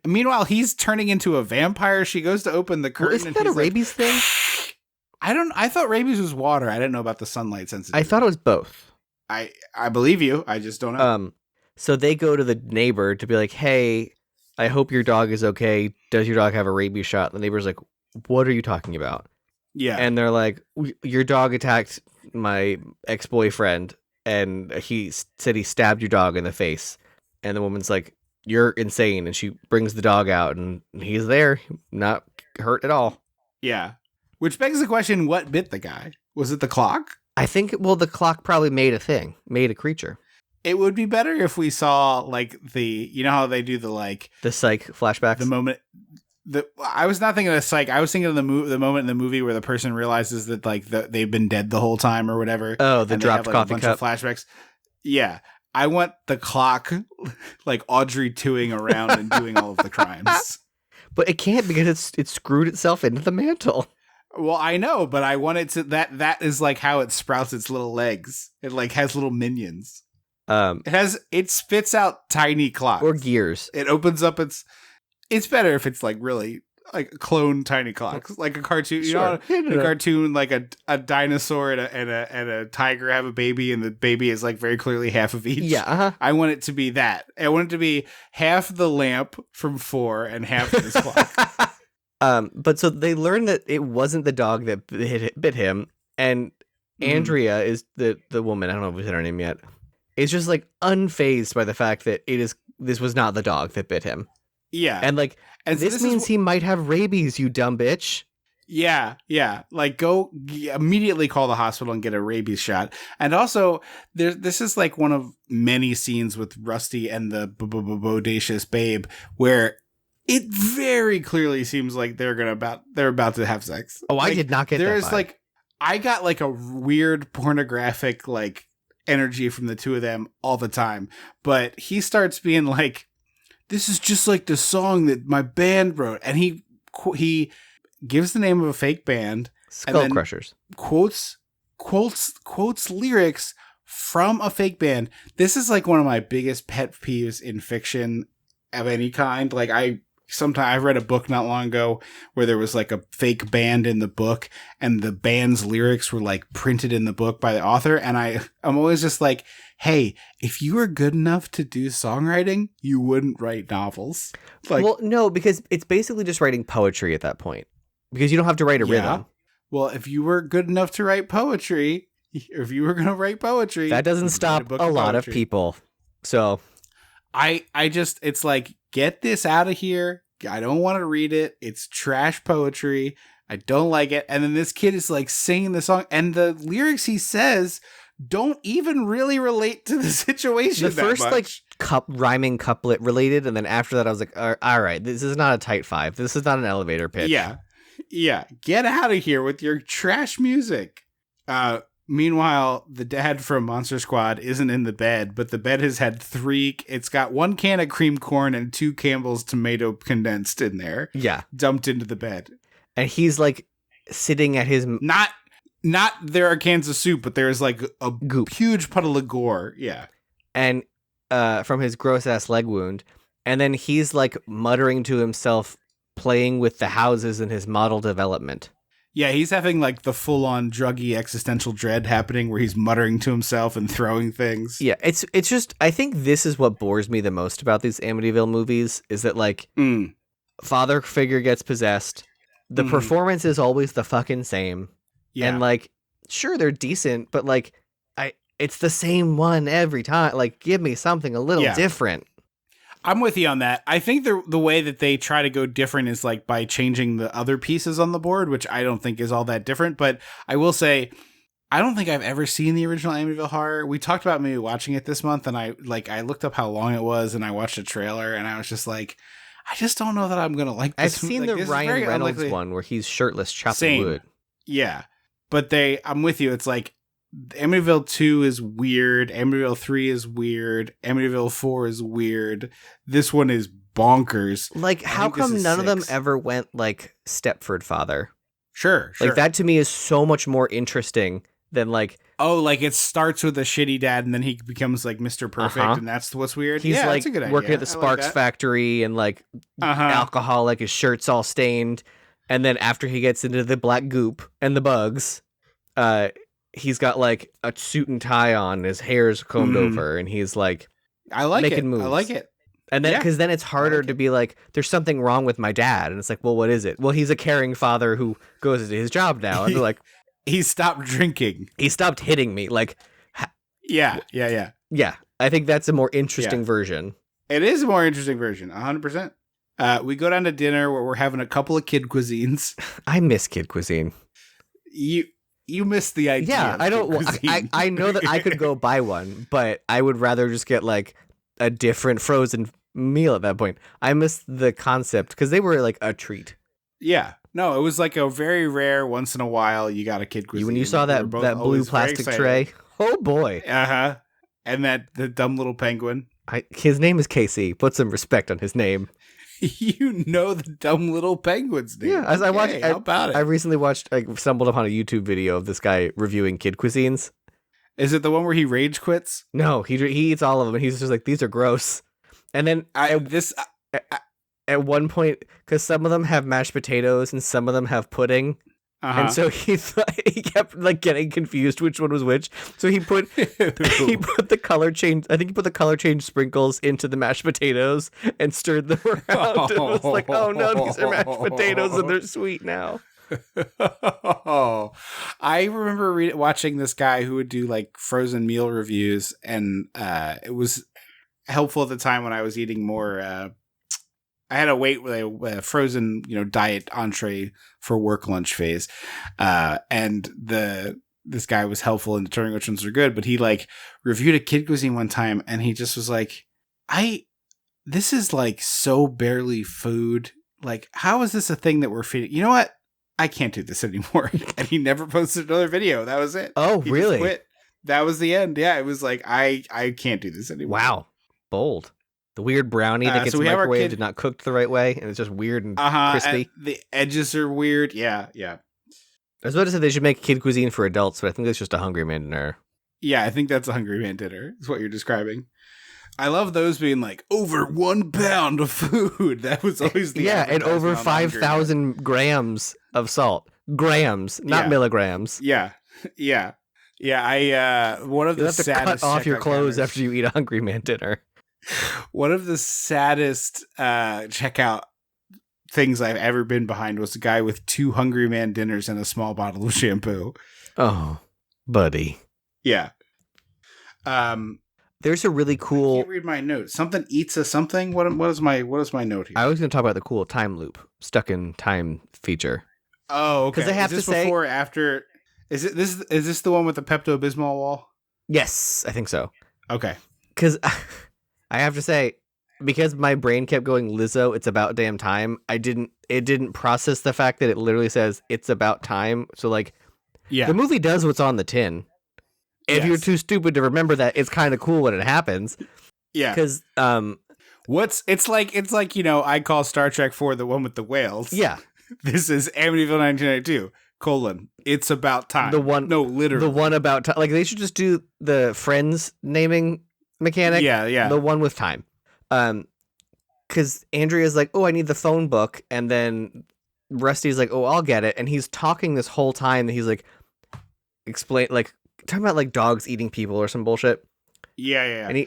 Meanwhile, he's turning into a vampire. She goes to open the curtain. Well, isn't that a rabies thing? I thought rabies was water. I didn't know about the sunlight sensitivity. I thought it was both. I believe you. I just don't know. So they go to the neighbor to be like, hey, I hope your dog is okay. Does your dog have a rabies shot? The neighbor's like, what are you talking about? Yeah. And they're like, your dog attacked my ex-boyfriend, and he said he stabbed your dog in the face. And the woman's like, you're insane. And she brings the dog out, and he's there, not hurt at all. Yeah. Which begs the question, what bit the guy? Was it the clock? I think, the clock probably made a creature. It would be better if we saw, like, you know how they do the psych flashbacks? The moment, I was not thinking of the psych. I was thinking of the moment in the movie where the person realizes that, like, they've been dead the whole time or whatever. Oh, the dropped coffee cup. Of flashbacks. Yeah. I want the clock, like, Audrey 2ing around and doing all of the crimes. But it can't, because it screwed itself into the mantle. Well, I know, but I want it to, that is, like, how it sprouts its little legs. It, like, has little minions. It spits out tiny clocks or gears. It opens up it's better if it's like really like clone tiny clocks, like a cartoon. You know, in a cartoon, like a dinosaur and a tiger have a baby, and the baby is like very clearly half of each. Yeah, I want it to be that. I want it to be half the lamp from 4 and half of this clock. But so they learn that it wasn't the dog that bit him, and Andrea is the woman. I don't know if we said her name yet. Is just like unfazed by the fact that this was not the dog that bit him. Yeah. And like, and this means he might have rabies, you dumb bitch. Yeah. Yeah. Like, go immediately call the hospital and get a rabies shot. And also this is like one of many scenes with Rusty and the bodacious babe where it very clearly seems like they're about to have sex. Oh, like, I did not get that. There is like, I got like a weird pornographic, like, energy from the two of them all the time, but he starts being like, this is just like the song that my band wrote, and he gives the name of a fake band, Skull Crushers, quotes lyrics from a fake band. This is like one of my biggest pet peeves in fiction of any kind. Like, I read a book not long ago where there was like a fake band in the book, and the band's lyrics were like printed in the book by the author. And I'm always just like, hey, if you were good enough to do songwriting, you wouldn't write novels. Like, well, no, because it's basically just writing poetry at that point, because you don't have to write a rhythm. Well, if you were good enough to write poetry, if you were going to write poetry, that doesn't stop a lot of people. So it's like, get this out of here. I don't want to read it. It's trash poetry. I don't like it. And then this kid is like singing the song, and the lyrics he says don't even really relate to the situation. The first much. rhyming couplet related, and then after that I was like, all right, this is not a tight five. This is not an elevator pitch. Yeah. Get out of here with your trash music. Meanwhile, the dad from Monster Squad isn't in the bed, but the bed has had it's got 1 can of cream corn and 2 Campbell's tomato condensed in there. Yeah. Dumped into the bed. And he's like sitting at his... Not there are cans of soup, but there's like a goop. Huge puddle of gore. Yeah. And from his gross ass leg wound. And then he's like muttering to himself, playing with the houses in his model development. Yeah, he's having like the full-on druggy existential dread happening where he's muttering to himself and throwing things. Yeah, it's just, I think this is what bores me the most about these Amityville movies, is that like, father figure gets possessed, the performance is always the fucking same, and like, sure, they're decent, but like, it's the same one every time. Like, give me something a little different. I'm with you on that. I think the way that they try to go different is like by changing the other pieces on the board, which I don't think is all that different. But I will say, I don't think I've ever seen the original Amityville Horror. We talked about maybe watching it this month, and I looked up how long it was, and I watched a trailer, and I was just like, I just don't know that I'm gonna like this. I've seen the Ryan Reynolds one where he's shirtless chopping wood. Yeah, but I'm with you. It's like Amityville 2 is weird. Amityville 3 is weird. Amityville 4 is weird. This one is bonkers. Like, how come none of them ever went like Stepford Father? Sure. Like, that to me is so much more interesting than like... Oh, like it starts with a shitty dad and then he becomes like Mr. Perfect and that's what's weird? He's like working at the Sparks factory and like alcoholic, his shirt's all stained. And then after he gets into the black goop and the bugs, he's got like a suit and tie on, his hair's combed over, and he's like, I like making it. moves. I like it. And then, because then it's harder to be like, there's something wrong with my dad. And it's like, well, what is it? Well, he's a caring father who goes to his job now. And they're like, he stopped drinking. He stopped hitting me. Like, yeah. I think that's a more interesting version. It is a more interesting version. 100%. We go down to dinner where we're having a couple of kid cuisines. I miss kid cuisine. You missed the idea. Yeah, I don't. Well, I know that I could go buy one, but I would rather just get like a different frozen meal at that point. I missed the concept because they were like a treat. Yeah, no, it was like a very rare once in a while. You got a kid cuisine. When you saw that blue plastic tray, oh boy, and the dumb little penguin. His name is Casey. Put some respect on his name. You know the dumb little penguin's name. Yeah, as I watched, how about it? I recently watched, I stumbled upon a YouTube video of this guy reviewing kid cuisines. Is it the one where he rage quits? No, he eats all of them, and he's just like, these are gross. And then at one point, because some of them have mashed potatoes and some of them have pudding, and so he kept like getting confused which one was which. So he put the color change. I think he put the color change sprinkles into the mashed potatoes and stirred them around. It was like, oh no, these are mashed potatoes and they're sweet now. I remember watching this guy who would do like frozen meal reviews, and it was helpful at the time when I was eating more. I had to wait with a frozen, diet entree for work lunch phase. And this guy was helpful in determining which ones are good, but he like reviewed a kid cuisine one time and he just was like, this is like so barely food. Like, how is this a thing that we're feeding? You know what? I can't do this anymore. And he never posted another video. That was it. Oh, he really? Just quit. That was the end. Yeah. It was like, I can't do this anymore. Wow. Bold. The weird brownie that gets microwaved and not cooked the right way, and it's just weird and crispy. And the edges are weird. Yeah. I was about to say they should make kid cuisine for adults, but I think that's just a Hungry Man dinner. Yeah, I think that's a Hungry Man dinner, is what you're describing. I love those being like, over 1 pound of food. That was always the and over 5,000 grams of salt. Grams, not milligrams. Yeah. One of the saddest... You have to cut off your clothes after you eat a Hungry Man dinner. One of the saddest checkout things I've ever been behind was a guy with 2 Hungry Man dinners and a small bottle of shampoo. Oh, buddy. Yeah. There's a really cool... I can't read my note. Something eats a something? What is my note here? I was going to talk about the cool time loop, stuck in time feature. Oh, okay. Because I have to say... before or after... Is this the one with the Pepto-Bismol wall? Yes, I think so. Okay. Because I have to say, because my brain kept going, Lizzo, it's about damn time. It didn't process the fact that it literally says it's about time. So like, Yeah. the movie does what's on the tin. If you're too stupid to remember that, it's kind of cool when it happens. Yeah. Because it's like, you know, I call Star Trek 4 the one with the whales. yeah, This is Amityville 1992, it's about time. Literally. the one about time. Like, they should just do the Friends naming mechanic. Yeah. The one with time. Because Andrea's like, oh, I need the phone book. And then Rusty's like, oh, I'll get it. And he's talking this whole time that he's like, talking about like dogs eating people or some bullshit. Yeah. And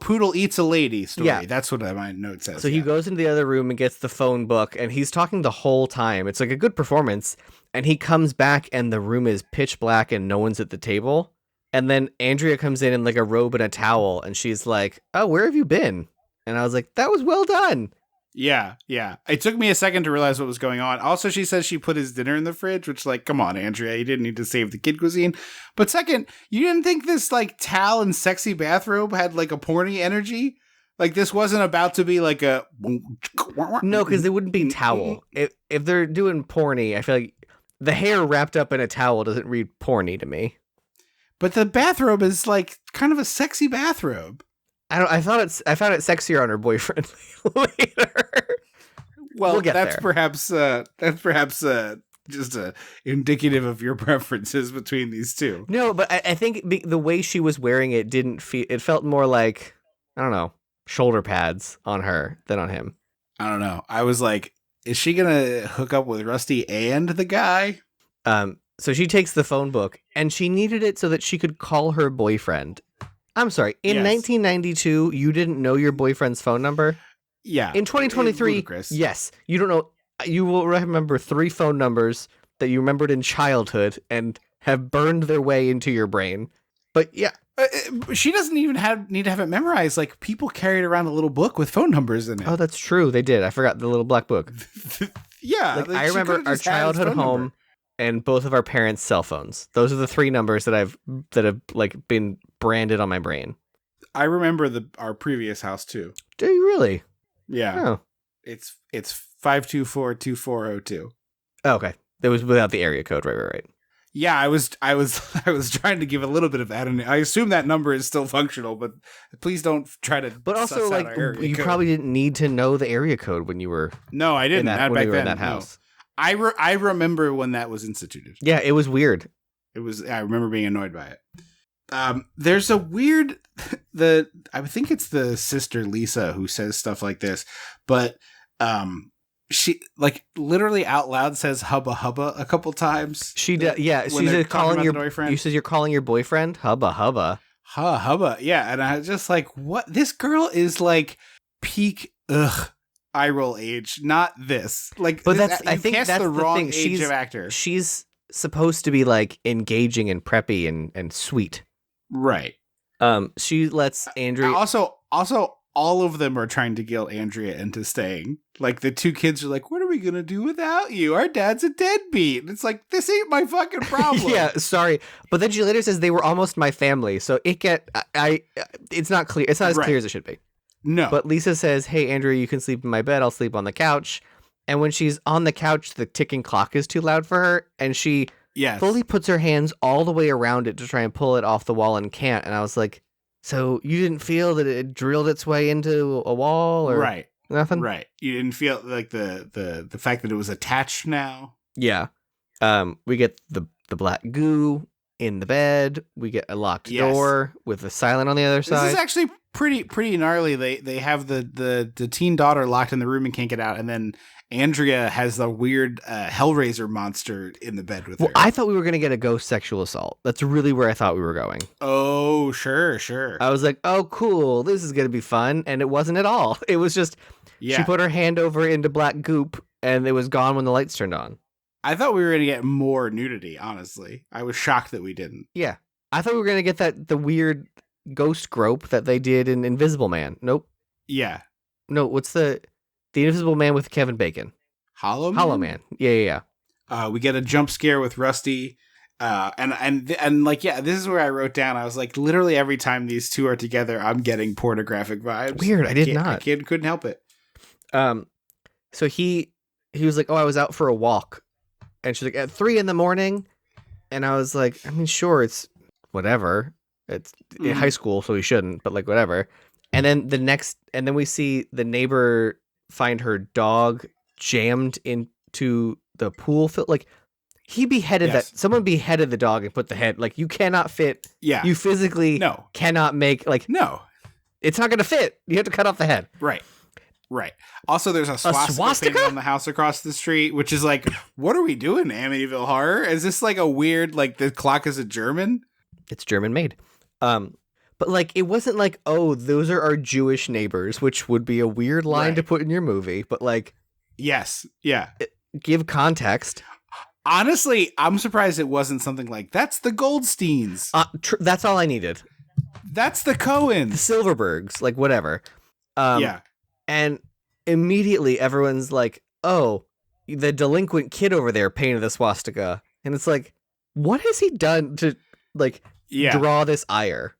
Poodle eats a lady story. Yeah. That's what my note says. So he goes into the other room and gets the phone book, and he's talking the whole time. It's like a good performance. And he comes back, and the room is pitch black, and no one's at the table. And then Andrea comes in like a robe and a towel, and she's like, oh, where have you been? And I was like, that was well done. Yeah. It took me a second to realize what was going on. Also, she says she put his dinner in the fridge, which, like, come on, Andrea, you didn't need to save the kid cuisine. But second, you didn't think this, like, towel and sexy bathrobe had, like, a porny energy? Like, this wasn't about to be, like, a... No, because it wouldn't be towel. If they're doing porny, I feel like the hair wrapped up in a towel doesn't read porny to me. But the bathrobe is, like, kind of a sexy bathrobe. I found it sexier on her boyfriend later. Well, we'll get that's there. perhaps just indicative of your preferences between these two. No, but I think the way she was wearing it didn't feel. It felt more like, I don't know, shoulder pads on her than on him. I don't know. I was like, is she gonna hook up with Rusty and the guy? So she takes the phone book, and she needed it so that she could call her boyfriend. I'm sorry. In 1992, you didn't know your boyfriend's phone number? Yeah. In 2023, yes. You don't know. You will remember 3 phone numbers that you remembered in childhood and have burned their way into your brain. But yeah. She doesn't even need to have it memorized. Like, people carried around a little book with phone numbers in it. Oh, that's true. They did. I forgot the little black book. Yeah. Like, I remember our childhood home and both of our parents' cell phones. Those are the 3 numbers that have like been branded on my brain. I remember our previous house too. Do you really? Yeah. Oh. It's 524-2402. Oh, okay. It was without the area code, right. Yeah, I was trying to give a little bit of that, and I assume that number is still functional, but please don't try to. But also, suss like, out our area you code. probably didn't need to know the area code when you were. No, I didn't. When you were in that house. No. I remember when that was instituted. Yeah, it was weird. I remember being annoyed by it. There's a weird. I think it's the sister Lisa who says stuff like this, but she like literally out loud says "hubba hubba" a couple times. She does. Yeah, she's calling your boyfriend. You said you're calling your boyfriend hubba hubba. Hubba. Yeah, and I was just like, what? This girl is like peak eye roll age, not this. Like, but I think that's the wrong thing. age of actor. She's supposed to be like engaging and preppy and sweet. Right. She lets Andrea. Also, all of them are trying to guilt Andrea into staying. Like, the 2 kids are like, what are we going to do without you? Our dad's a deadbeat. And it's like, this ain't my fucking problem. Yeah, sorry. But then she later says they were almost my family. So it's not clear. It's not as clear as it should be. No. But Lisa says, hey, Andrea, you can sleep in my bed. I'll sleep on the couch. And when she's on the couch, the ticking clock is too loud for her. And she fully puts her hands all the way around it to try and pull it off the wall and can't. And I was like, so you didn't feel that it drilled its way into a wall or nothing? Right. You didn't feel like the fact that it was attached now? Yeah. We get the black goo in the bed. We get a locked door with a silent on the other side. This is actually pretty gnarly. They have the teen daughter locked in the room and can't get out, and then Andrea has the weird Hellraiser monster in the bed with her. Well, I thought we were going to get a ghost sexual assault. That's really where I thought we were going. Oh, sure. I was like, oh, cool. This is going to be fun. And it wasn't at all. It was just, she put her hand over into black goop and it was gone when the lights turned on. I thought we were going to get more nudity, honestly. I was shocked that we didn't. Yeah. I thought we were going to get the weird ghost grope that they did in Invisible Man. Nope. Yeah. No, what's the Invisible Man with Kevin Bacon? Hollow Man? Hollow Man. Yeah. We get a jump scare with Rusty, And like, yeah, this is where I wrote down. I was like, literally every time these two are together, I'm getting pornographic vibes. Weird. I did not. I couldn't help it. So he was like, oh, I was out for a walk. And she's like, at 3 a.m. And I was like, I mean, sure, it's whatever. It's in high school, so we shouldn't, but like, whatever. And then we see the neighbor find her dog jammed into the pool. Like, he beheaded someone beheaded the dog and put the head, like, you cannot fit. Yeah. You physically cannot make, like, no, it's not going to fit. You have to cut off the head. Right. Also, there's a swastika painted on the house across the street, which is like, what are we doing, Amityville Horror? Is this like a weird, like, the clock is a German? It's German made. But like, it wasn't like, oh, those are our Jewish neighbors, which would be a weird line to put in your movie. But like, yes, yeah, give context. Honestly, I'm surprised it wasn't something like, that's the Goldsteins. That's all I needed. That's the Coens. The Silverbergs, like, whatever. Yeah. And immediately everyone's like, oh, the delinquent kid over there painted the swastika. And it's like, what has he done to, like, draw this ire?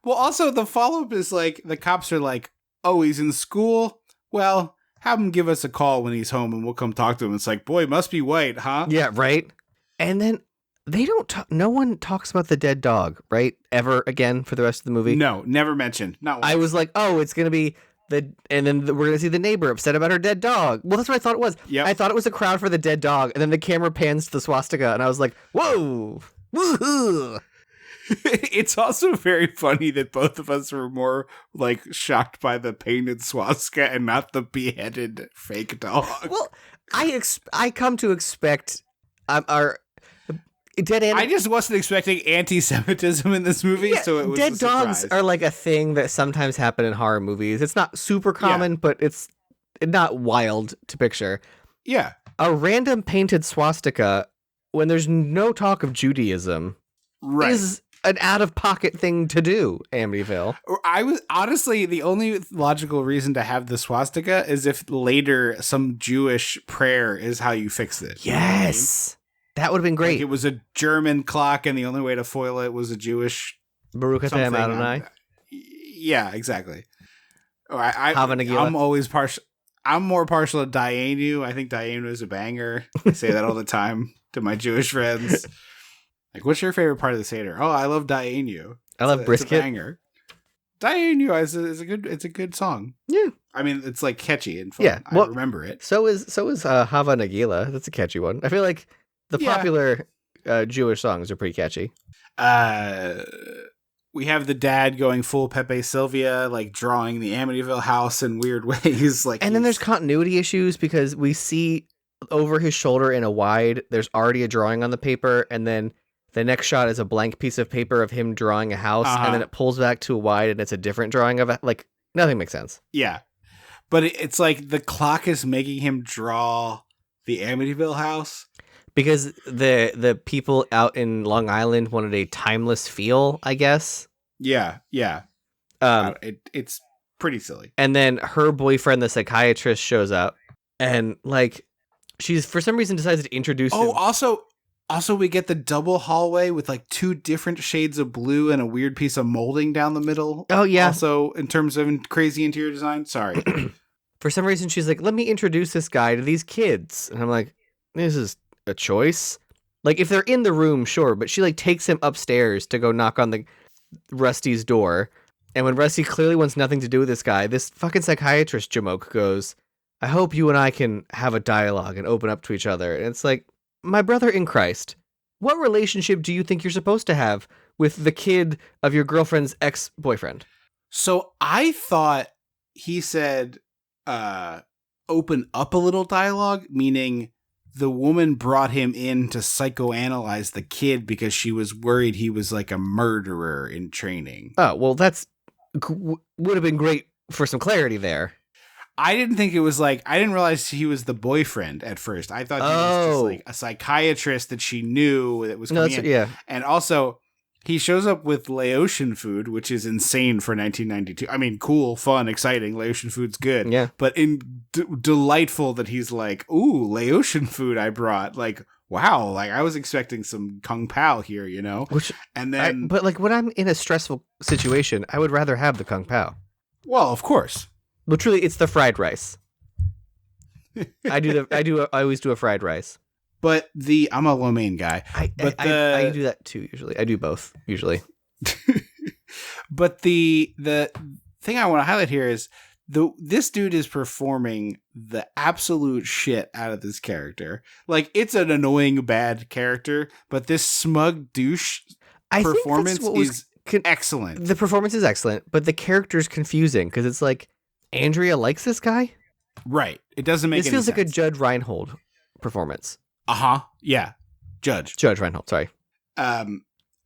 Well, also, the follow-up is like, the cops are like, oh, he's in school? Well, have him give us a call when he's home and we'll come talk to him. It's like, boy, must be white, huh? Yeah, right? And then they don't no one talks about the dead dog, right? Ever again for the rest of the movie? No, never mentioned. Not once. I was like, oh, it's going to be and then we're going to see the neighbor upset about her dead dog. Well, that's what I thought it was. Yep. I thought it was a crowd for the dead dog. And then the camera pans to the swastika and I was like, whoa, woohoo. It's also very funny that both of us were more like shocked by the painted swastika and not the beheaded fake dog. Well, I come to expect our dead animals. I just wasn't expecting anti-Semitism in this movie, so it was dead a surprise. dogs are like a thing that sometimes happen in horror movies. It's not super common, but it's not wild to picture. Yeah, a random painted swastika when there's no talk of Judaism, is an out-of-pocket thing to do, Amityville. I was honestly, the only logical reason to have the swastika is if later some Jewish prayer is how you fix it. Yes. You know what I mean? That would have been great. Like, it was a German clock and the only way to foil it was a Jewish Baruch Atah Adonai. Yeah, exactly. I'm always partial. I'm more partial to Dayenu. I think Dayenu is a banger. I say that all the time to my Jewish friends. Like, what's your favorite part of the Seder? Oh, I love Dayenu. I love brisket. It's a banger. Dayenu is a good song. Yeah. I mean, it's like catchy and fun. Yeah. Well, I remember it. So is Hava Nagila. That's a catchy one. I feel like the popular Jewish songs are pretty catchy. We have the dad going full Pepe Sylvia, like drawing the Amityville house in weird ways. And then there's continuity issues because we see over his shoulder in a wide, there's already a drawing on the paper, and then the next shot is a blank piece of paper of him drawing a house, and then it pulls back to a wide, and it's a different drawing of it. Like, nothing makes sense. Yeah. But it's like the clock is making him draw the Amityville house. Because the people out in Long Island wanted a timeless feel, I guess. Yeah. It's pretty silly. And then her boyfriend, the psychiatrist, shows up, and like she's for some reason decides to introduce him. Also, we get the double hallway with like 2 different shades of blue and a weird piece of molding down the middle. Oh, yeah. Also, in terms of crazy interior design. Sorry. For some reason, she's like, let me introduce this guy to these kids. And I'm like, this is a choice. Like, if they're in the room, sure. But she like takes him upstairs to go knock on Rusty's door. And when Rusty clearly wants nothing to do with this guy, this fucking psychiatrist Jamoke goes, I hope you and I can have a dialogue and open up to each other. And it's like, my brother in Christ, what relationship do you think you're supposed to have with the kid of your girlfriend's ex-boyfriend? So I thought he said, open up a little dialogue, meaning the woman brought him in to psychoanalyze the kid because she was worried he was like a murderer in training. Oh, well, would have been great for some clarity there. I didn't think it was like, I didn't realize he was the boyfriend at first. I thought he was just like a psychiatrist that she knew that was coming in. Yeah. And also, he shows up with Laotian food, which is insane for 1992. I mean, cool, fun, exciting. Laotian food's good. Yeah. But delightful that he's like, ooh, Laotian food I brought. Like, wow, like I was expecting some kung pao here, you know? And then, but like when I'm in a stressful situation, I would rather have the kung pao. well, of course. Well, truly, it's the fried rice. I always do a fried rice. But I'm a lo mein guy. I do that too, usually. I do both, usually. But the thing I want to highlight here is this dude is performing the absolute shit out of this character. Like, it's an annoying bad character, but this smug douche performance is excellent. The performance is excellent, but the character's confusing because it's like, Andrea likes this guy? Right. It doesn't make any sense. This feels like a Judge Reinhold performance. Uh-huh. Yeah. Judge Reinhold, sorry.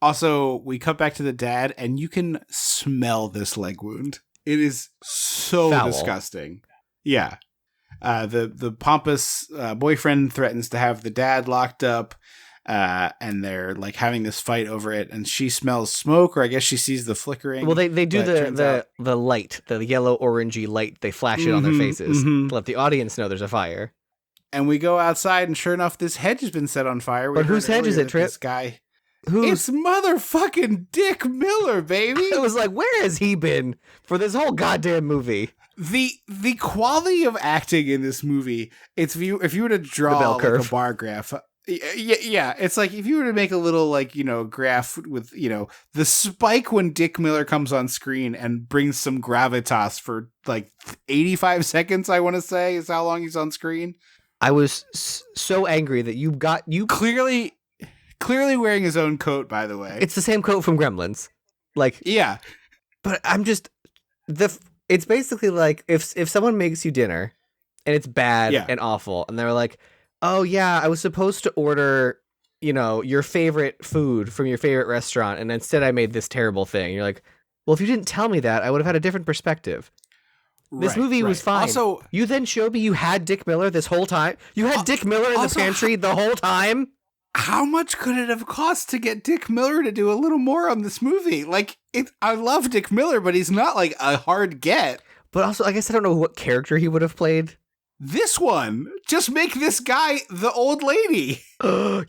Also, we cut back to the dad, and you can smell this leg wound. It is so foul. Disgusting. Yeah. The pompous boyfriend threatens to have the dad locked up, and they're like having this fight over it, and she smells smoke, or I guess she sees the flickering. Well, they do the light, the yellow orangey light. They flash it on their faces to let the audience know there's a fire. And we go outside, and sure enough, this hedge has been set on fire. But whose hedge is it, Trip? This guy. It's motherfucking Dick Miller, baby. It was like, where has he been for this whole goddamn movie? The quality of acting in this movie, it's if you were to draw like a bar graph. Yeah, it's like if you were to make a little like, you know, graph with, you know, the spike when Dick Miller comes on screen and brings some gravitas for like 85 seconds, I want to say, is how long he's on screen. I was so angry that you clearly wearing his own coat, by the way. It's the same coat from Gremlins. Like, yeah. But I'm just it's basically like if someone makes you dinner and it's bad and awful, and they're like, oh yeah, I was supposed to order, you know, your favorite food from your favorite restaurant, and instead I made this terrible thing. You're like, well, if you didn't tell me that, I would have had a different perspective. This movie was fine. Also, you then showed me you had Dick Miller this whole time. You had Dick Miller in the pantry the whole time. How much could it have cost to get Dick Miller to do a little more on this movie? Like, I love Dick Miller, but he's not like a hard get. But also, I guess I don't know what character he would have played. This one, just make this guy the old lady.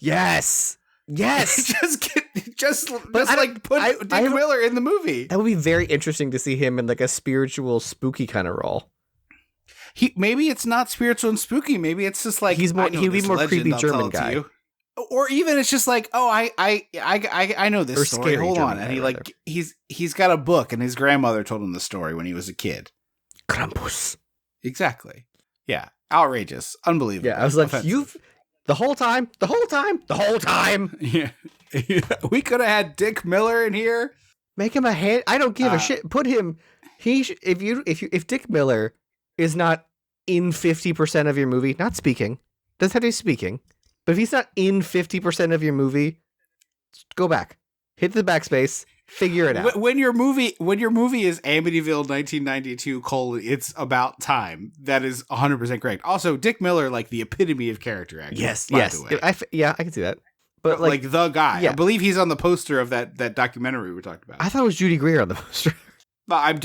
Yes. just put Dick Miller in the movie. That would be very interesting to see him in like a spiritual, spooky kind of role. Maybe it's not spiritual and spooky. Maybe it's just like he'd be more creepy German guy. Or even it's just like, oh, I know this story. Hold on, and he's got a book, and his grandmother told him the story when he was a kid. Krampus. Exactly. Yeah. Outrageous. Unbelievable. Yeah, I was like, offensive. The whole time. Yeah. We could have had Dick Miller in here. Make him a head. I don't give a shit. Put him. If Dick Miller is not in 50% of your movie, not speaking, doesn't have to be speaking. But if he's not in 50% of your movie, go back, hit the backspace, figure it out. When your movie is Amityville 1992: It's About Time. That is 100% correct. Also, Dick Miller, like the epitome of character acting. Yes. The way. I can see that. But like the guy, yeah. I believe he's on the poster of that documentary we talked about. I thought it was Judy Greer on the poster. But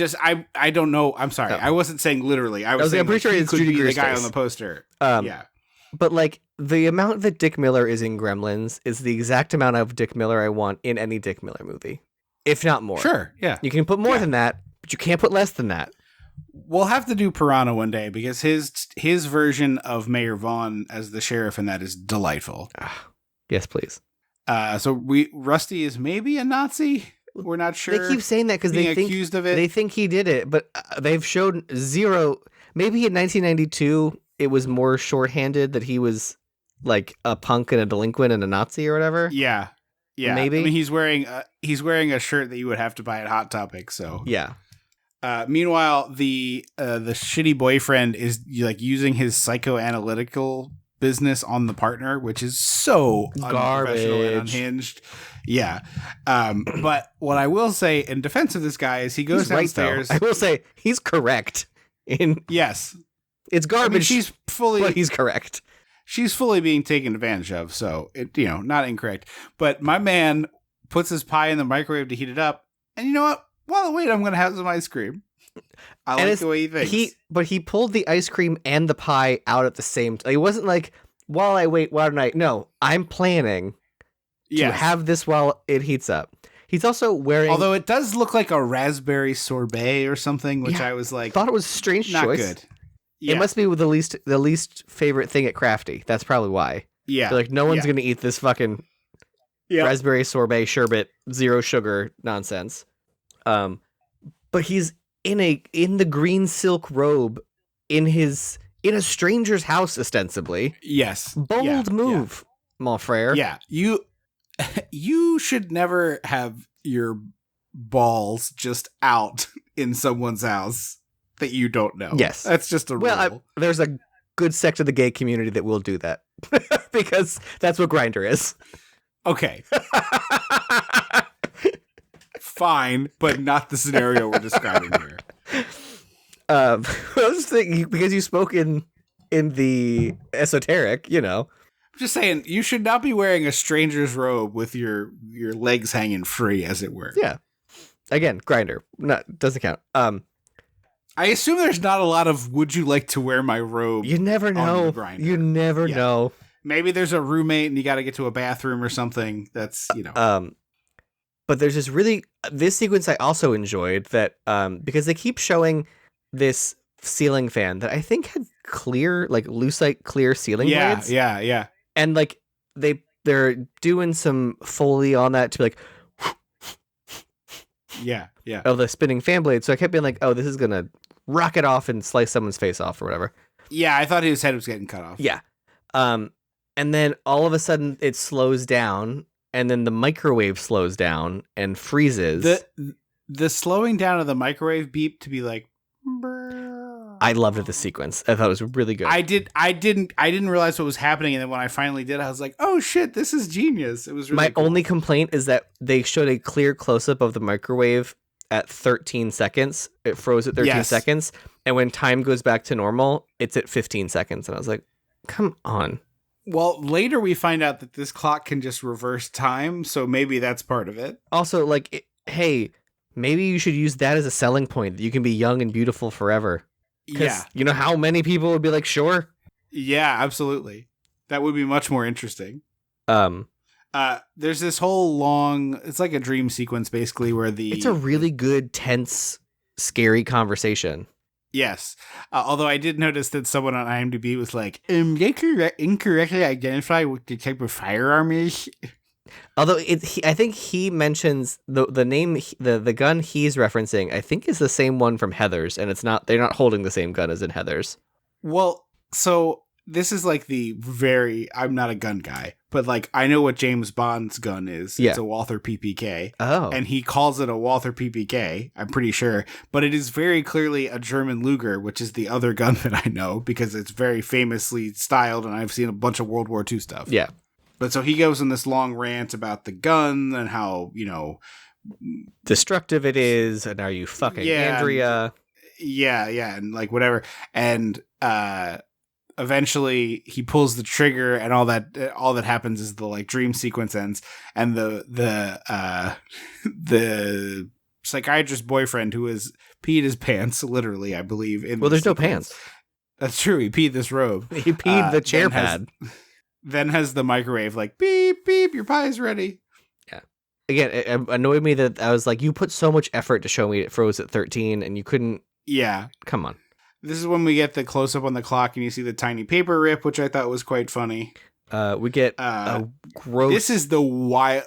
I don't know. I'm sorry. No. I wasn't saying literally. I was saying, I'm pretty sure it's Judy Greer's the guy face on the poster. Yeah. But like the amount that Dick Miller is in Gremlins is the exact amount of Dick Miller I want in any Dick Miller movie, if not more. Sure, yeah. You can put more than that, but you can't put less than that. We'll have to do Piranha one day because his version of Mayor Vaughn as the sheriff in that is delightful. Yes, please. So Rusty is maybe a Nazi. We're not sure. They keep saying that because they think accused of it. They think he did it, but they've showed zero. Maybe in 1992. It was more shorthanded that he was like a punk and a delinquent and a Nazi or whatever. Yeah. Maybe. I mean, he's wearing a shirt that you would have to buy at Hot Topic. So yeah. Meanwhile, the shitty boyfriend is like using his psychoanalytical business on the partner, which is so unprofessional and unhinged. Yeah. But what I will say in defense of this guy is he goes downstairs. I will say he's correct. Yes. It's garbage. I mean, but he's correct. She's fully being taken advantage of, so not incorrect. But my man puts his pie in the microwave to heat it up, and you know what? While I wait, I'm going to have some ice cream. I like the way he thinks. But he pulled the ice cream and the pie out at the same time. It wasn't like while I wait, why don't I? No, I'm planning to have this while it heats up. He's also wearing... Although it does look like a raspberry sorbet or something, which I was like... thought it was a strange not choice. Good. Yeah. It must be the least favorite thing at Crafty. That's probably why. Yeah. They're like, no one's going to eat this fucking raspberry sorbet sherbet, zero sugar nonsense. But he's in the green silk robe in a stranger's house, ostensibly. Yes. Bold move, mon frere. Yeah. You should never have your balls just out in someone's house that you don't know. Yes. That's just a rule. Well, there's a good sect of the gay community that will do that because that's what Grindr is. Okay. Fine, but not the scenario we're describing here. I was just thinking, because you spoke in the esoteric, you know. I'm just saying, you should not be wearing a stranger's robe with your legs hanging free, as it were. Yeah. Again, Grindr. Doesn't count. I assume there's not a lot of would you like to wear my robe. You never know. You never know. Maybe there's a roommate and you got to get to a bathroom or something. That's, But there's this sequence I also enjoyed that because they keep showing this ceiling fan that I think had clear, like lucite clear ceiling blades. Yeah. And like they're doing some Foley on that to be like Yeah. of the spinning fan blade. So I kept being like, oh, this is gonna rocket off and slice someone's face off or whatever. Yeah, I thought his head was getting cut off. Yeah. And then all of a sudden it slows down, and then the microwave slows down and freezes. The slowing down of the microwave beep to be like, I loved the sequence. I thought it was really good. I didn't realize what was happening, and then when I finally did, I was like, oh shit, this is genius. It was really My cool. only complaint is that they showed a clear close-up of the microwave at 13 seconds. It froze at 13 seconds, and when time goes back to normal, it's at 15 seconds, and I was like, come on. Well, later we find out that this clock can just reverse time, so maybe that's part of it. Also, like, hey, maybe you should use that as a selling point, that you can be young and beautiful forever. Yeah. You know how many people would be like, sure? Yeah, absolutely. That would be much more interesting. There's this whole long, it's like a dream sequence basically where it's a really good, tense, scary conversation. Yes. Although I did notice that someone on IMDb was like, they incorrectly identify what the type of firearm is. Although I think he mentions the name, the gun he's referencing, I think is the same one from Heathers, and they're not holding the same gun as in Heathers. Well, so this is like I'm not a gun guy, but like I know what James Bond's gun is. Yeah. It's a Walther PPK. Oh. And he calls it a Walther PPK, I'm pretty sure. But it is very clearly a German Luger, which is the other gun that I know because it's very famously styled and I've seen a bunch of World War II stuff. Yeah. But so he goes in this long rant about the gun and how, destructive it is, and are you fucking Andrea? Yeah, and like whatever. And eventually he pulls the trigger and all that happens is the like dream sequence ends and the psychiatrist boyfriend who has peed his pants, literally, I believe. There's no pants. That's true. He peed this robe. He peed the chair pad. Then has the microwave like, beep, beep, your pie's ready. Yeah. Again, it annoyed me that I was like, you put so much effort to show me it froze at 13 and you couldn't. Yeah. Come on. This is when we get the close up on the clock and you see the tiny paper rip, which I thought was quite funny. We get a gross. This is the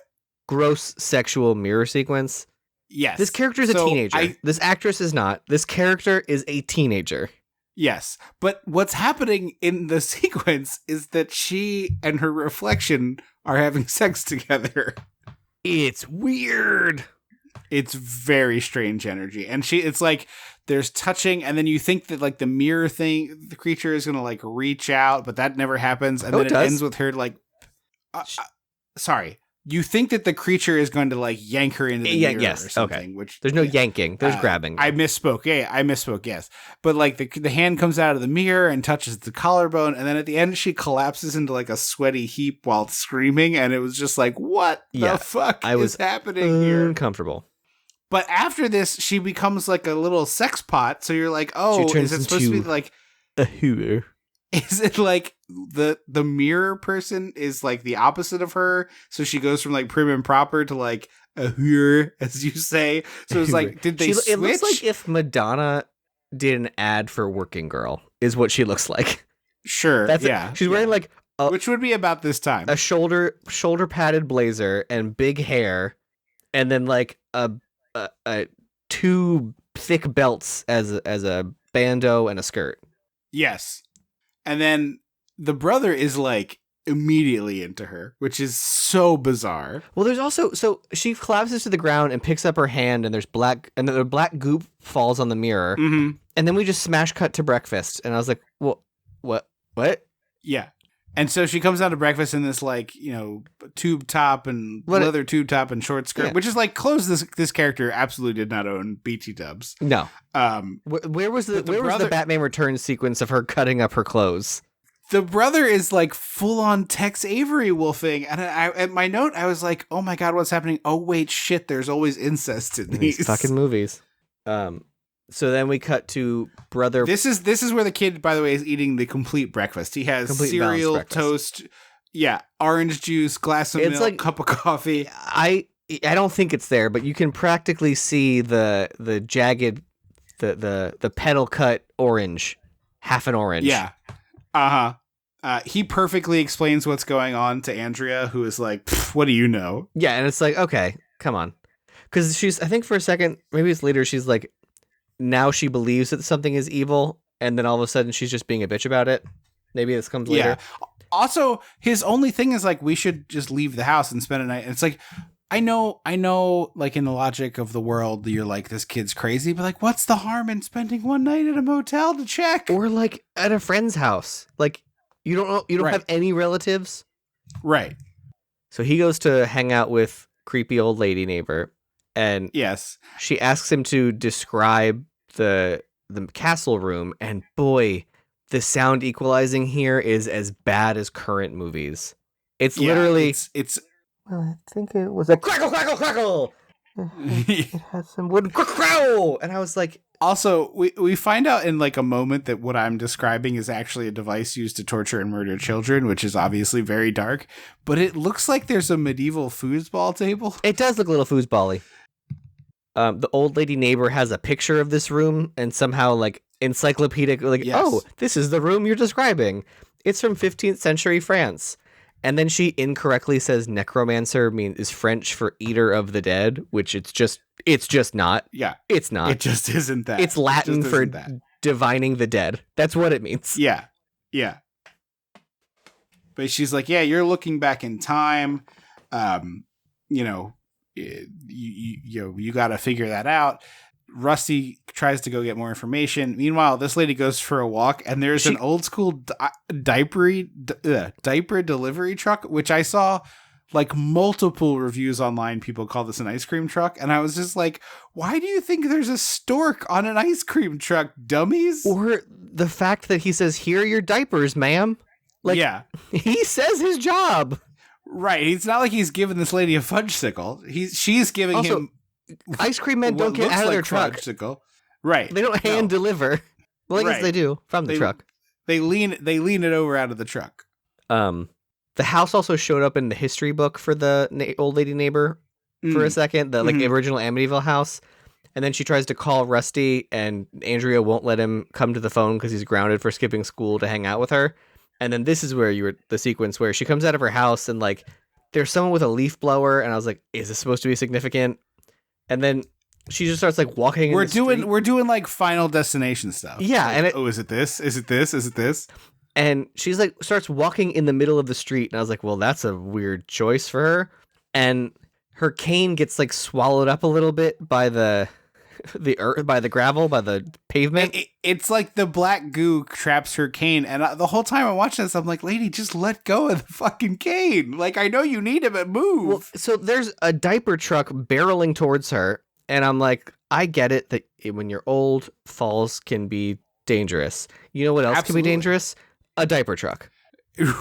gross sexual mirror sequence. Yes. This character is a teenager. This actress is not. This character is a teenager. Yes, but what's happening in the sequence is that she and her reflection are having sex together. It's weird. It's very strange energy. And it's like there's touching and then you think that like the mirror thing, the creature is going to like reach out, but that never happens. And then it ends with her like, sorry. You think that the creature is going to like yank her into the mirror or something. Okay. Which there's no yanking. There's grabbing. I misspoke. Yeah, I misspoke. Yes. But like the hand comes out of the mirror and touches the collarbone. And then at the end, she collapses into like a sweaty heap while screaming. And it was just like, what the fuck is happening here? Uncomfortable. But after this, she becomes like a little sex pot. So you're like, oh, is it supposed to be like a hooer? Is it like the mirror person is like the opposite of her? So she goes from like prim and proper to like a here, as you say. So it's like, did they switch? It looks like if Madonna did an ad for Working Girl, is what she looks like. Sure. She's wearing like which would be about this time. A shoulder padded blazer and big hair, and then like a two thick belts as a bandeau and a skirt. Yes. And then the brother is like immediately into her, which is so bizarre. Well, there's also, so she collapses to the ground and picks up her hand, and there's the black goop falls on the mirror. Mm-hmm. And then we just smash cut to breakfast. And I was like, well, what? Yeah. And so she comes out to breakfast in this like, tube top and leather tube top and short skirt, which is like clothes this character absolutely did not own BT dubs. No. Where was the Batman Returns sequence of her cutting up her clothes? The brother is like full on Tex Avery wolfing. And at my note, I was like, oh my God, what's happening? Oh, wait, shit. There's always incest in these fucking movies. So then we cut to brother. This is where the kid, by the way, is eating the complete breakfast. He has cereal, toast, orange juice, glass of milk, like, cup of coffee. I don't think it's there, but you can practically see the jagged, the petal cut orange, half an orange. Yeah. He perfectly explains what's going on to Andrea, who is like, what do you know? Yeah, and it's like, okay, come on. Because I think for a second, maybe it's later, she's like, now she believes that something is evil, and then all of a sudden she's just being a bitch about it. Maybe this comes later. Also, his only thing is like, we should just leave the house and spend a night. And it's like, I know, like in the logic of the world, you're like, this kid's crazy, but like, what's the harm in spending one night at a motel to check? Or like at a friend's house. Like, you don't have any relatives. Right. So he goes to hang out with creepy old lady neighbor, and yes, she asks him to describe the castle room, and boy, the sound equalizing here is as bad as current movies. It's literally it's well, I think it was a crackle crackle crackle. It has some wood crackle, and I was like, also we find out in like a moment that what I'm describing is actually a device used to torture and murder children, which is obviously very dark, but it looks like there's a medieval foosball table. It does look a little foosball-y. The old lady neighbor has a picture of this room, and somehow like encyclopedic, like, yes. Oh, this is the room you're describing. It's from 15th century France. And then she incorrectly says necromancer is French for eater of the dead, which it's just not. Yeah. It's not. It just isn't that. It's Latin for divining the dead. That's what it means. Yeah. Yeah. But she's like, yeah, you're looking back in time. You got to figure that out. Rusty tries to go get more information. Meanwhile, this lady goes for a walk, and there's an old school diaper delivery truck, which I saw like multiple reviews online. People call this an ice cream truck, and I was just like, why do you think there's a stork on an ice cream truck, dummies? Or the fact that he says, "Here are your diapers, ma'am." Like, yeah, he says his job. Right. It's not like he's giving this lady a fudgesicle. She's giving him. Ice cream men don't get out of their truck. Right. They don't hand deliver. Well, I guess they do from the truck. They lean it over out of the truck. The house also showed up in the history book for the old lady neighbor for a second, the original Amityville house. And then she tries to call Rusty, and Andrea won't let him come to the phone because he's grounded for skipping school to hang out with her. And then this is where the sequence where she comes out of her house and like there's someone with a leaf blower, and I was like, is this supposed to be significant? And then she just starts like walking. We're doing like Final Destination stuff. Yeah, like, and is it this? Is it this? Is it this? And she's like starts walking in the middle of the street, and I was like, well, that's a weird choice for her. And her cane gets like swallowed up a little bit by the earth, by the gravel, by the pavement. It's like the black goo traps her cane, and the whole time I'm watching this, I'm like, lady, just let go of the fucking cane. Like, I know you need it, but move. Well, so there's a diaper truck barreling towards her, and I'm like, I get it that when you're old, falls can be dangerous. You know what else can be dangerous? A diaper truck.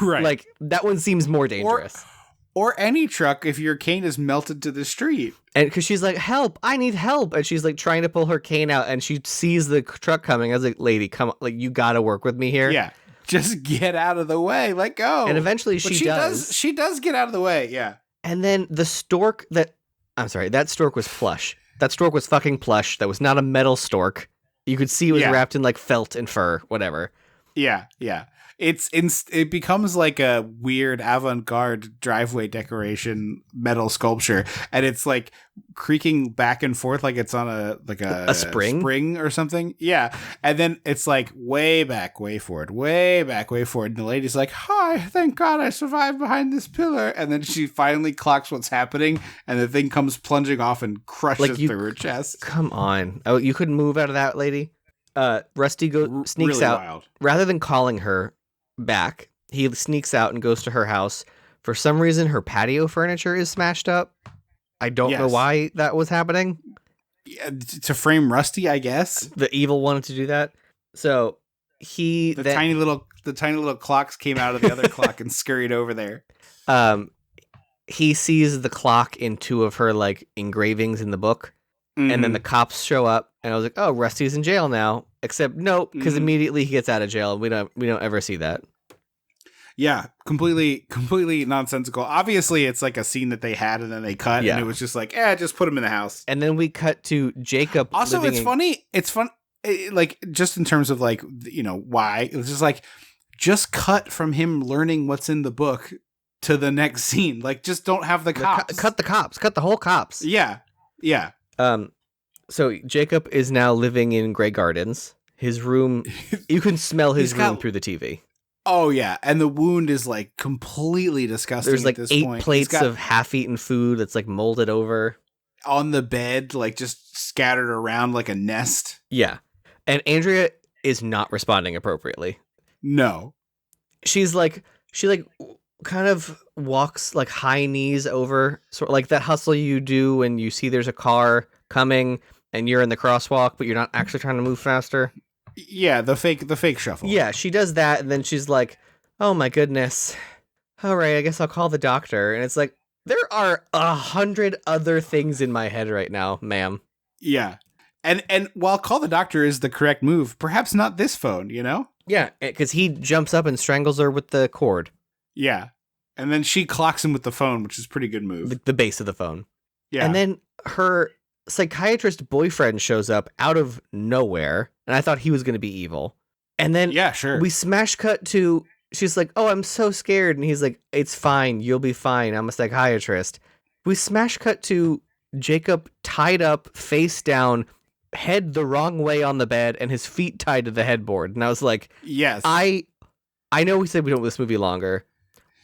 Right. Like, that one seems more dangerous. Or any truck if your cane is melted to the street. And because she's like, help, I need help. And she's like trying to pull her cane out, and she sees the truck coming. I was like, lady, come on, like, you got to work with me here. Yeah. just get out of the way. Let go. And eventually But she does. She does get out of the way. Yeah. And then the stork that stork was plush. That stork was fucking plush. That was not a metal stork. You could see it was wrapped in like felt and fur, whatever. Yeah. Yeah. It becomes like a weird avant-garde driveway decoration metal sculpture, and it's like creaking back and forth like it's on a spring or something. Yeah, and then it's like way back, way forward, way back, way forward, and the lady's like, "Hi, thank God I survived behind this pillar," and then she finally clocks what's happening, and the thing comes plunging off and crushes through her chest. Come on, oh, you couldn't move out of that, lady. Rusty sneaks really out wild. Rather than calling her back. He sneaks out and goes to her house. For some reason, her patio furniture is smashed up. I don't know why that was happening. Yeah, to frame Rusty, I guess. The evil wanted to do that. So the tiny little clocks came out of the other clock and scurried over there. He sees the clock in two of her like engravings in the book. And then the cops show up, and I was like, "Oh, Rusty's in jail now." Except nope, because immediately he gets out of jail. We don't ever see that. Yeah, completely nonsensical. Obviously, it's like a scene that they had, and then they cut, and it was just like, just put him in the house. And then we cut to Jacob. Also, it's funny. It's fun, like just in terms of like why it's just like just cut from him learning what's in the book to the next scene. Like, just don't have the cops. Cut the cops. Cut the whole cops. Yeah. So Jacob is now living in Grey Gardens. His room, you can smell his room through the TV. Oh yeah, and the wound is like completely disgusting. There's like at this 8 point. plates of half-eaten food that's like molded over on the bed, like just scattered around like a nest. Yeah, and Andrea is not responding appropriately. No, she kind of walks like high knees over, sort of like that hustle you do when you see there's a car coming and you're in the crosswalk, but you're not actually trying to move faster. Yeah, the fake shuffle. Yeah, she does that, and then she's like, "Oh my goodness, all right, I guess I'll call the doctor." And it's like, there are 100 other things in my head right now, ma'am. Yeah, and while call the doctor is the correct move, perhaps not this phone, Yeah, because he jumps up and strangles her with the cord. Yeah. And then she clocks him with the phone, which is a pretty good move. The base of the phone. Yeah. And then her psychiatrist boyfriend shows up out of nowhere, and I thought he was going to be evil. And then we smash cut to, she's like, "Oh, I'm so scared." And he's like, "It's fine. You'll be fine. I'm a psychiatrist." We smash cut to Jacob tied up, face down, head the wrong way on the bed, and his feet tied to the headboard. And I was like, yes. I know we said we don't want this movie longer.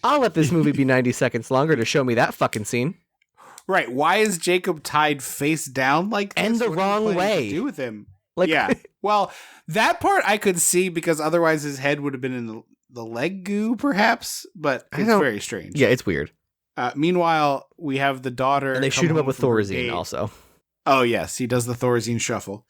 I'll let this movie be 90 seconds longer to show me that fucking scene. Right. Why is Jacob tied face down like this? And the wrong way. To do with him? Like, yeah. Well, that part I could see because otherwise his head would have been in the leg goo, perhaps. But it's very strange. Yeah, it's weird. Meanwhile, we have the daughter. And they shoot him up with Thorazine also. Oh, yes. He does the Thorazine shuffle.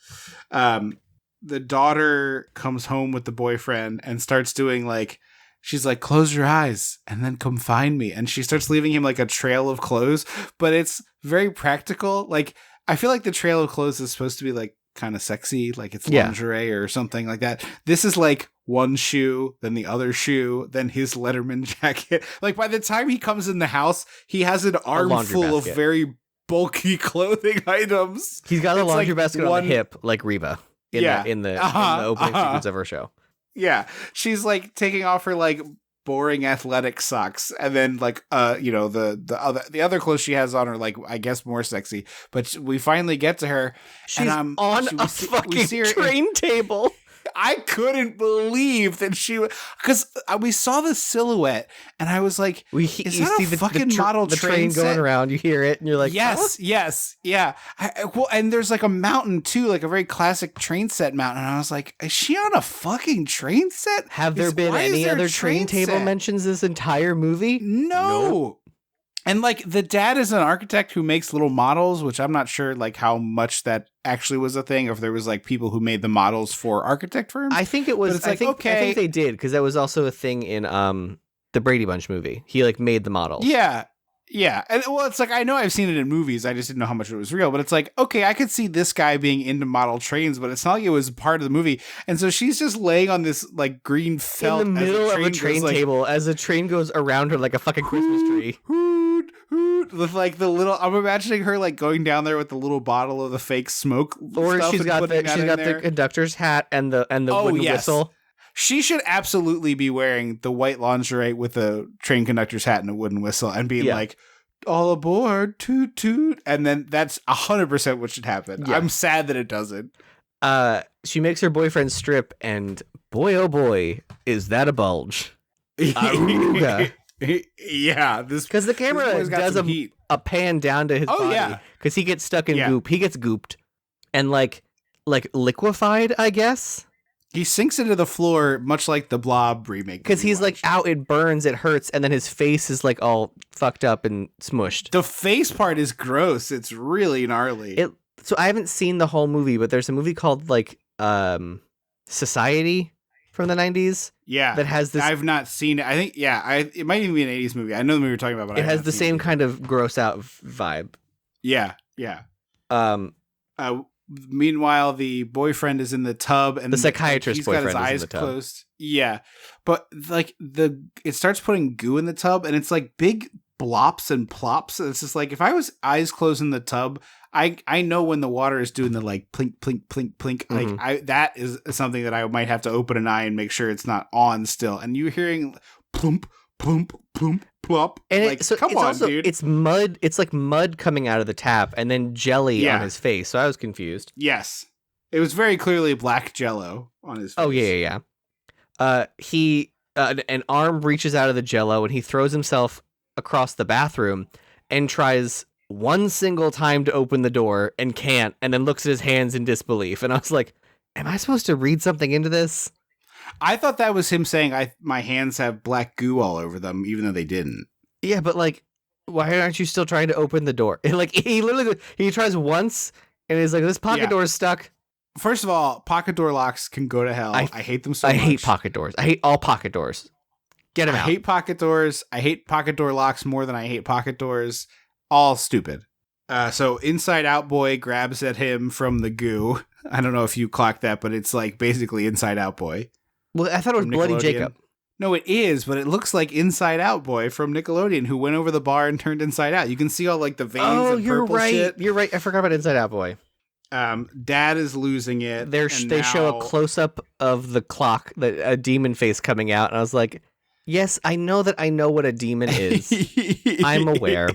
The daughter comes home with the boyfriend and starts doing like, she's like, "Close your eyes and then come find me." And she starts leaving him like a trail of clothes, but it's very practical. Like, I feel like the trail of clothes is supposed to be like kind of sexy, like it's lingerie or something like that. This is like one shoe, then the other shoe, then his Letterman jacket. Like, by the time he comes in the house, he has an armful of very bulky clothing items. He's got a laundry basket on the hip, like Reba in the opening sequence of her show. Yeah, she's like taking off her like boring athletic socks, and then like the other clothes she has on are like, I guess, more sexy. But we finally get to her. She's and, on a fucking train table. I couldn't believe that she, because we saw the silhouette, and I was like, "Is that a fucking model train going around?" You hear it, and you're like, "Yes, yeah." Well, and there's like a mountain too, like a very classic train set mountain. And I was like, "Is she on a fucking train set? Have there been any other train table mentions this entire movie?" No. Nope. And like the dad is an architect who makes little models, which I'm not sure like how much that actually was a thing, or if there was like people who made the models for architect firms. I think it was. I think they did, because that was also a thing in the Brady Bunch movie. He like made the models. Yeah, Yeah, and well, it's like I know I've seen it in movies. I just didn't know how much it was real. But it's like, okay, I could see this guy being into model trains, but it's not like it was part of the movie. And so she's just laying on this like green felt in the middle of a train goes, table as a train goes around her like a fucking Christmas tree. Hoot, hoot, with like the little. I'm imagining her like going down there with the little bottle of the fake smoke. Or stuff she's and got putting that in there. the conductor's hat and the wooden whistle. She should absolutely be wearing the white lingerie with a train conductor's hat and a wooden whistle and being like, all aboard, toot toot. And then that's 100% what should happen. Yeah. I'm sad that it doesn't. She makes her boyfriend strip, and boy, oh boy, is that a bulge. Yeah. Because the camera does a pan down to his body. Because he gets stuck in goop. He gets gooped and like liquefied, I guess. He sinks into the floor, much like the Blob remake. Because he's like, out, it burns, it hurts, and then his face is like all fucked up and smushed. The face part is gross. It's really gnarly. So I haven't seen the whole movie, but there's a movie called like Society from the 90s. Yeah. That has this. I've not seen it. I think, it might even be an 80s movie. I know the movie you're talking about, but it has the same kind of gross out vibe. Yeah. Meanwhile, the boyfriend is in the tub, and the psychiatrist he's got his eyes closed. Yeah, but like it starts putting goo in the tub, and it's like big blops and plops. It's just like if I was eyes closed in the tub, I know when the water is doing the like plink plink plink plink. Mm-hmm. Like that is something that I might have to open an eye and make sure it's not on still. And you're hearing plump plump plump plop. And like, come on, dude. It's mud. It's like mud coming out of the tap, and then jelly on his face. So I was confused. Yes, it was very clearly black Jello on his face. Oh yeah. He an arm reaches out of the Jello, and he throws himself across the bathroom and tries one single time to open the door and can't, and then looks at his hands in disbelief. And I was like, "Am I supposed to read something into this?" I thought that was him saying my hands have black goo all over them, even though they didn't. Yeah, but like, why aren't you still trying to open the door? And like, he literally he tries once, and he's like, "This pocket door is stuck." First of all, pocket door locks can go to hell. I hate them so much. I hate pocket doors. I hate all pocket doors. Get them out. I hate pocket doors. I hate pocket door locks more than I hate pocket doors. All stupid. So Inside Out Boy grabs at him from the goo. I don't know if you clocked that, but it's like basically Inside Out Boy. Well, I thought it was Bloody Jacob. No, it is, but it looks like Inside Out Boy from Nickelodeon, who went over the bar and turned inside out. You can see all like the veins and purple shit. You're right. I forgot about Inside Out Boy. Dad is losing it. They show a close up of the clock, a demon face coming out, and I was like, yes, I know what a demon is. I'm aware.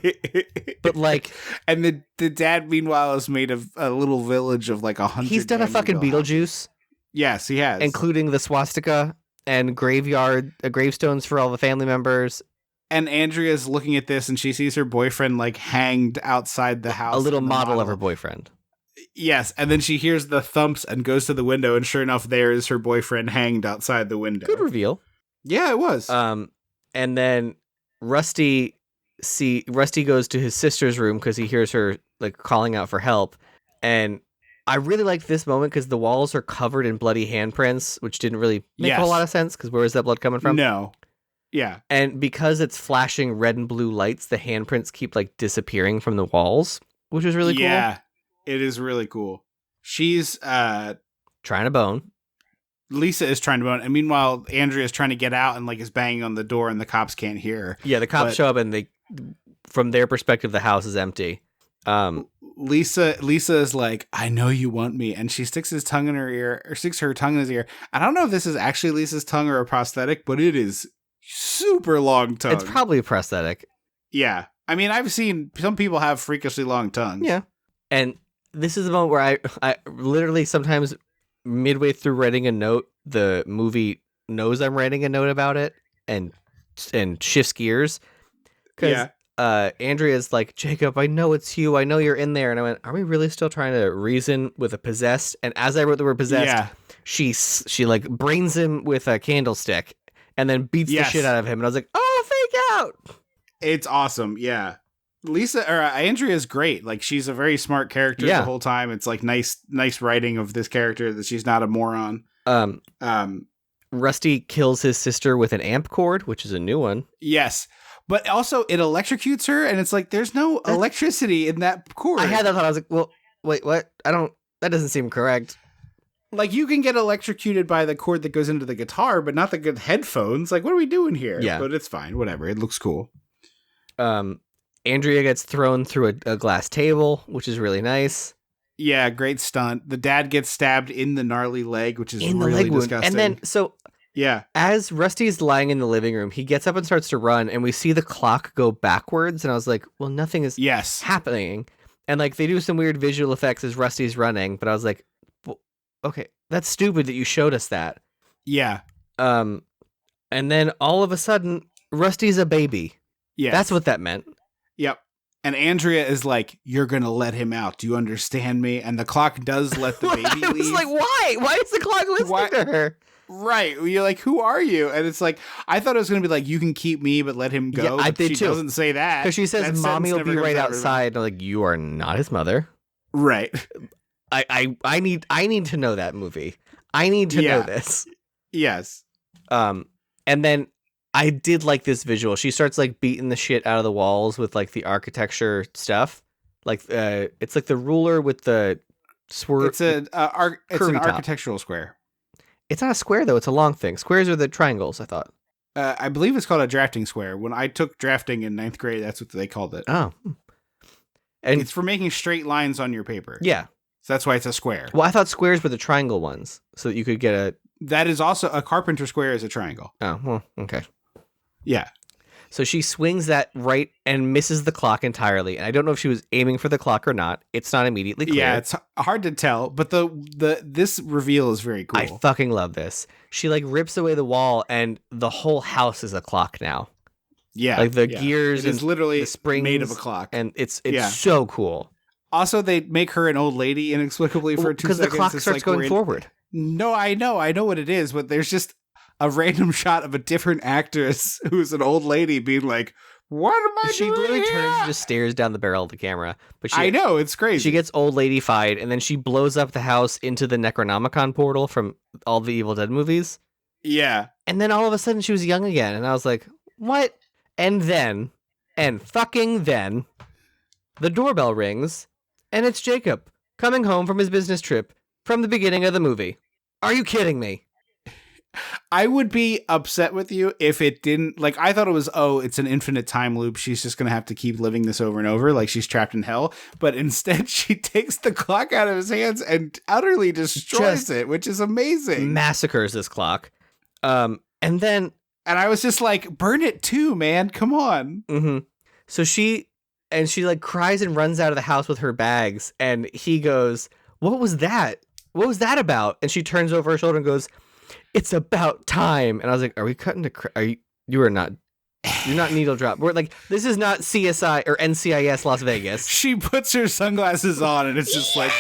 But like, and the dad meanwhile has made a little village of like 100. He's done a fucking Beetlejuice. Yes, he has, including the swastika and gravestones for all the family members. And Andrea's looking at this, and she sees her boyfriend like hanged outside the house. A little model of her boyfriend. Yes, and then she hears the thumps and goes to the window, and sure enough, there is her boyfriend hanged outside the window. Good reveal. Yeah, it was. And then Rusty goes to his sister's room because he hears her like calling out for help, and I really liked this moment because the walls are covered in bloody handprints, which didn't really make a whole lot of sense because where is that blood coming from? No. Yeah. And because it's flashing red and blue lights, the handprints keep like disappearing from the walls, which is really cool. Yeah, it is really cool. She's trying to bone. Lisa is trying to bone, and meanwhile, Andrea is trying to get out and like is banging on the door, and the cops can't hear her. Yeah, the cops show up, and from their perspective, the house is empty. Lisa is like, I know you want me, and she sticks her tongue in his ear. I don't know if this is actually Lisa's tongue or a prosthetic, but it is super long tongue. It's probably a prosthetic. Yeah, I mean, I've seen some people have freakishly long tongues. Yeah, and this is the moment where I literally sometimes midway through writing a note, the movie knows I'm writing a note about it and shifts gears. Because Andrea's like, Jacob, I know it's you. I know you're in there. And I went, are we really still trying to reason with a possessed? And as I wrote the word possessed, she like brains him with a candlestick and then beats the shit out of him. And I was like, oh, fake out. It's awesome. Yeah. Andrea's great. Like, she's a very smart character the whole time. It's like nice writing of this character that she's not a moron. Rusty kills his sister with an amp cord, which is a new one. Yes. But also it electrocutes her, and it's like there's no electricity in that cord. I had that thought. I was like, well, wait, what? That doesn't seem correct. Like, you can get electrocuted by the cord that goes into the guitar, but not the good headphones. Like, what are we doing here? Yeah. But it's fine. Whatever. It looks cool. Andrea gets thrown through a glass table, which is really nice. Yeah, great stunt. The dad gets stabbed in the gnarly leg, which is In the really leg wound. disgusting. And then, so yeah. as Rusty's lying in the living room, he gets up and starts to run, and we see the clock go backwards, and I was like, well, nothing is happening. And like they do some weird visual effects as Rusty's running, but I was like, well, okay, that's stupid that you showed us that. Yeah. And then all of a sudden, Rusty's a baby. Yeah. That's what that meant. Yep. And Andrea is like, you're going to let him out. Do you understand me? And the clock does let the baby leave. I was like, why? Why is the clock listening to her? Right. You're like, who are you? And it's like, I thought it was going to be like, you can keep me, but let him go. Yeah, I but did she too. doesn't say that. Because she says, That Mommy will sentence be never right comes out of her mouth. outside. And I'm like, you are not his mother. Right. I need to know that movie. I need to know this. Yes. And then I did like this visual. She starts like beating the shit out of the walls with like the architecture stuff. Like it's like the ruler with the swerve. It's an curvy top. architectural square. It's not a square though. It's a long thing. Squares are the triangles, I thought. I believe it's called a drafting square. When I took drafting in 9th grade, that's what they called it. Oh. And it's for making straight lines on your paper. Yeah. So that's why it's a square. Well, I thought squares were the triangle ones, so that you could get a. That is also a carpenter square is a triangle. Oh, well, okay. Yeah. So she swings that right and misses the clock entirely. And I don't know if she was aiming for the clock or not. It's not immediately clear. Yeah, it's hard to tell, but this reveal is very cool. I fucking love this. She like rips away the wall and the whole house is a clock now. Yeah. Like the gears it is and literally the springs made of a clock. And it's so cool. Also, they make her an old lady inexplicably for 2 seconds. Because the clock It's starts like going forward. No, I know what it is, but there's just a random shot of a different actress who's an old lady being like, what am I She doing literally here? turns and just stares down the barrel of the camera. But I know, it's crazy. She gets old lady-fied, and then she blows up the house into the Necronomicon portal from all the Evil Dead movies. Yeah. And then all of a sudden she was young again, and I was like, what? And fucking then, the doorbell rings, and it's Jacob coming home from his business trip from the beginning of the movie. Are you kidding me? I would be upset with you if it didn't, like, I thought it was, it's an infinite time loop. She's just going to have to keep living this over and over, like she's trapped in hell. But instead, she takes the clock out of his hands and utterly destroys it, which is amazing. Massacres this clock. And I was just like, burn it too, man. Come on. Mm-hmm. So she like cries and runs out of the house with her bags. And he goes, what was that? What was that about? And she turns over her shoulder and goes, it's about time. And I was like, are we cutting to, you're not needle drop. We're like, this is not CSI or NCIS Las Vegas. She puts her sunglasses on and it's just like,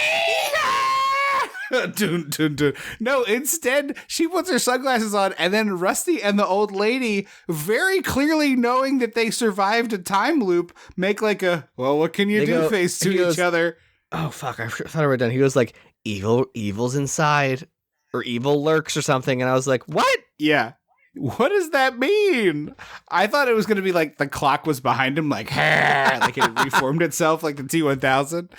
dun, dun, dun. No, instead she puts her sunglasses on and then Rusty and the old lady, very clearly knowing that they survived a time loop, make like a, well, what can you do face to each other. Oh, fuck. I thought I were done. He goes like, evil's inside. Or evil lurks or something, and I was like, what? Yeah. What does that mean? I thought it was going to be like the clock was behind him, like it reformed itself like the T-1000.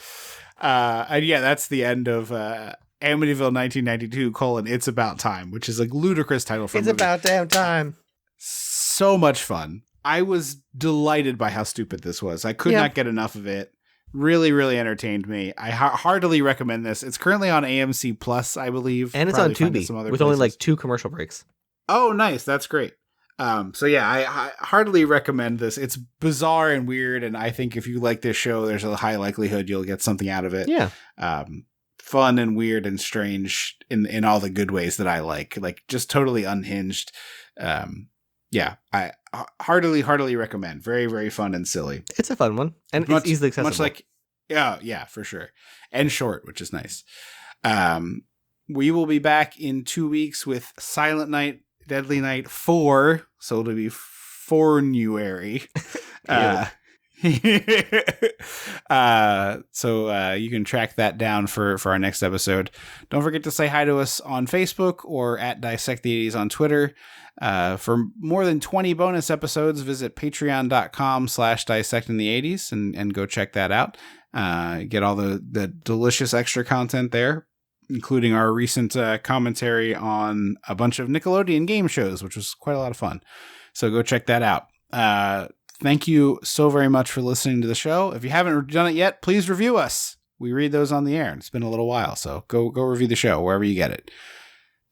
And yeah, that's the end of Amityville 1992, It's About Time, which is a ludicrous title for It's about damn time. So much fun. I was delighted by how stupid this was. I could not get enough of it. Really, really entertained me. I heartily recommend this. It's currently on AMC Plus, I believe. And it's on Tubi with only like 2 commercial breaks. Oh, nice. That's great. So yeah, I heartily recommend this. It's bizarre and weird, and I think if you like this show, there's a high likelihood you'll get something out of it. Yeah. Fun and weird and strange in all the good ways that I like just totally unhinged. Yeah, I heartily recommend. Very, very fun and silly. It's a fun one, and it's easily accessible. Much like, yeah, for sure, and short, which is nice. We will be back in 2 weeks with Silent Night, Deadly Night 4, so it'll be Fornuary. So you can track that down for our next episode. Don't forget to say hi to us on Facebook or at Dissect the 80s on Twitter. For more than 20 bonus episodes, visit patreon.com/dissectingthe80s and go check that out. Get all the delicious extra content there, including our recent commentary on a bunch of Nickelodeon game shows, which was quite a lot of fun. So go check that out. Thank you so very much for listening to the show. If you haven't done it yet, please review us. We read those on the air. It's been a little while, so go review the show wherever you get it.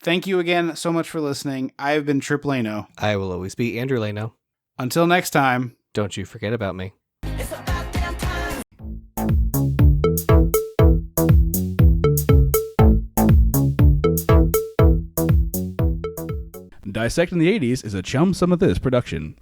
Thank you again so much for listening. I've been Trip Lano. I will always be Andrew Lano. Until next time. Don't you forget about me. Dissecting the 80s is a Chum Some of This production.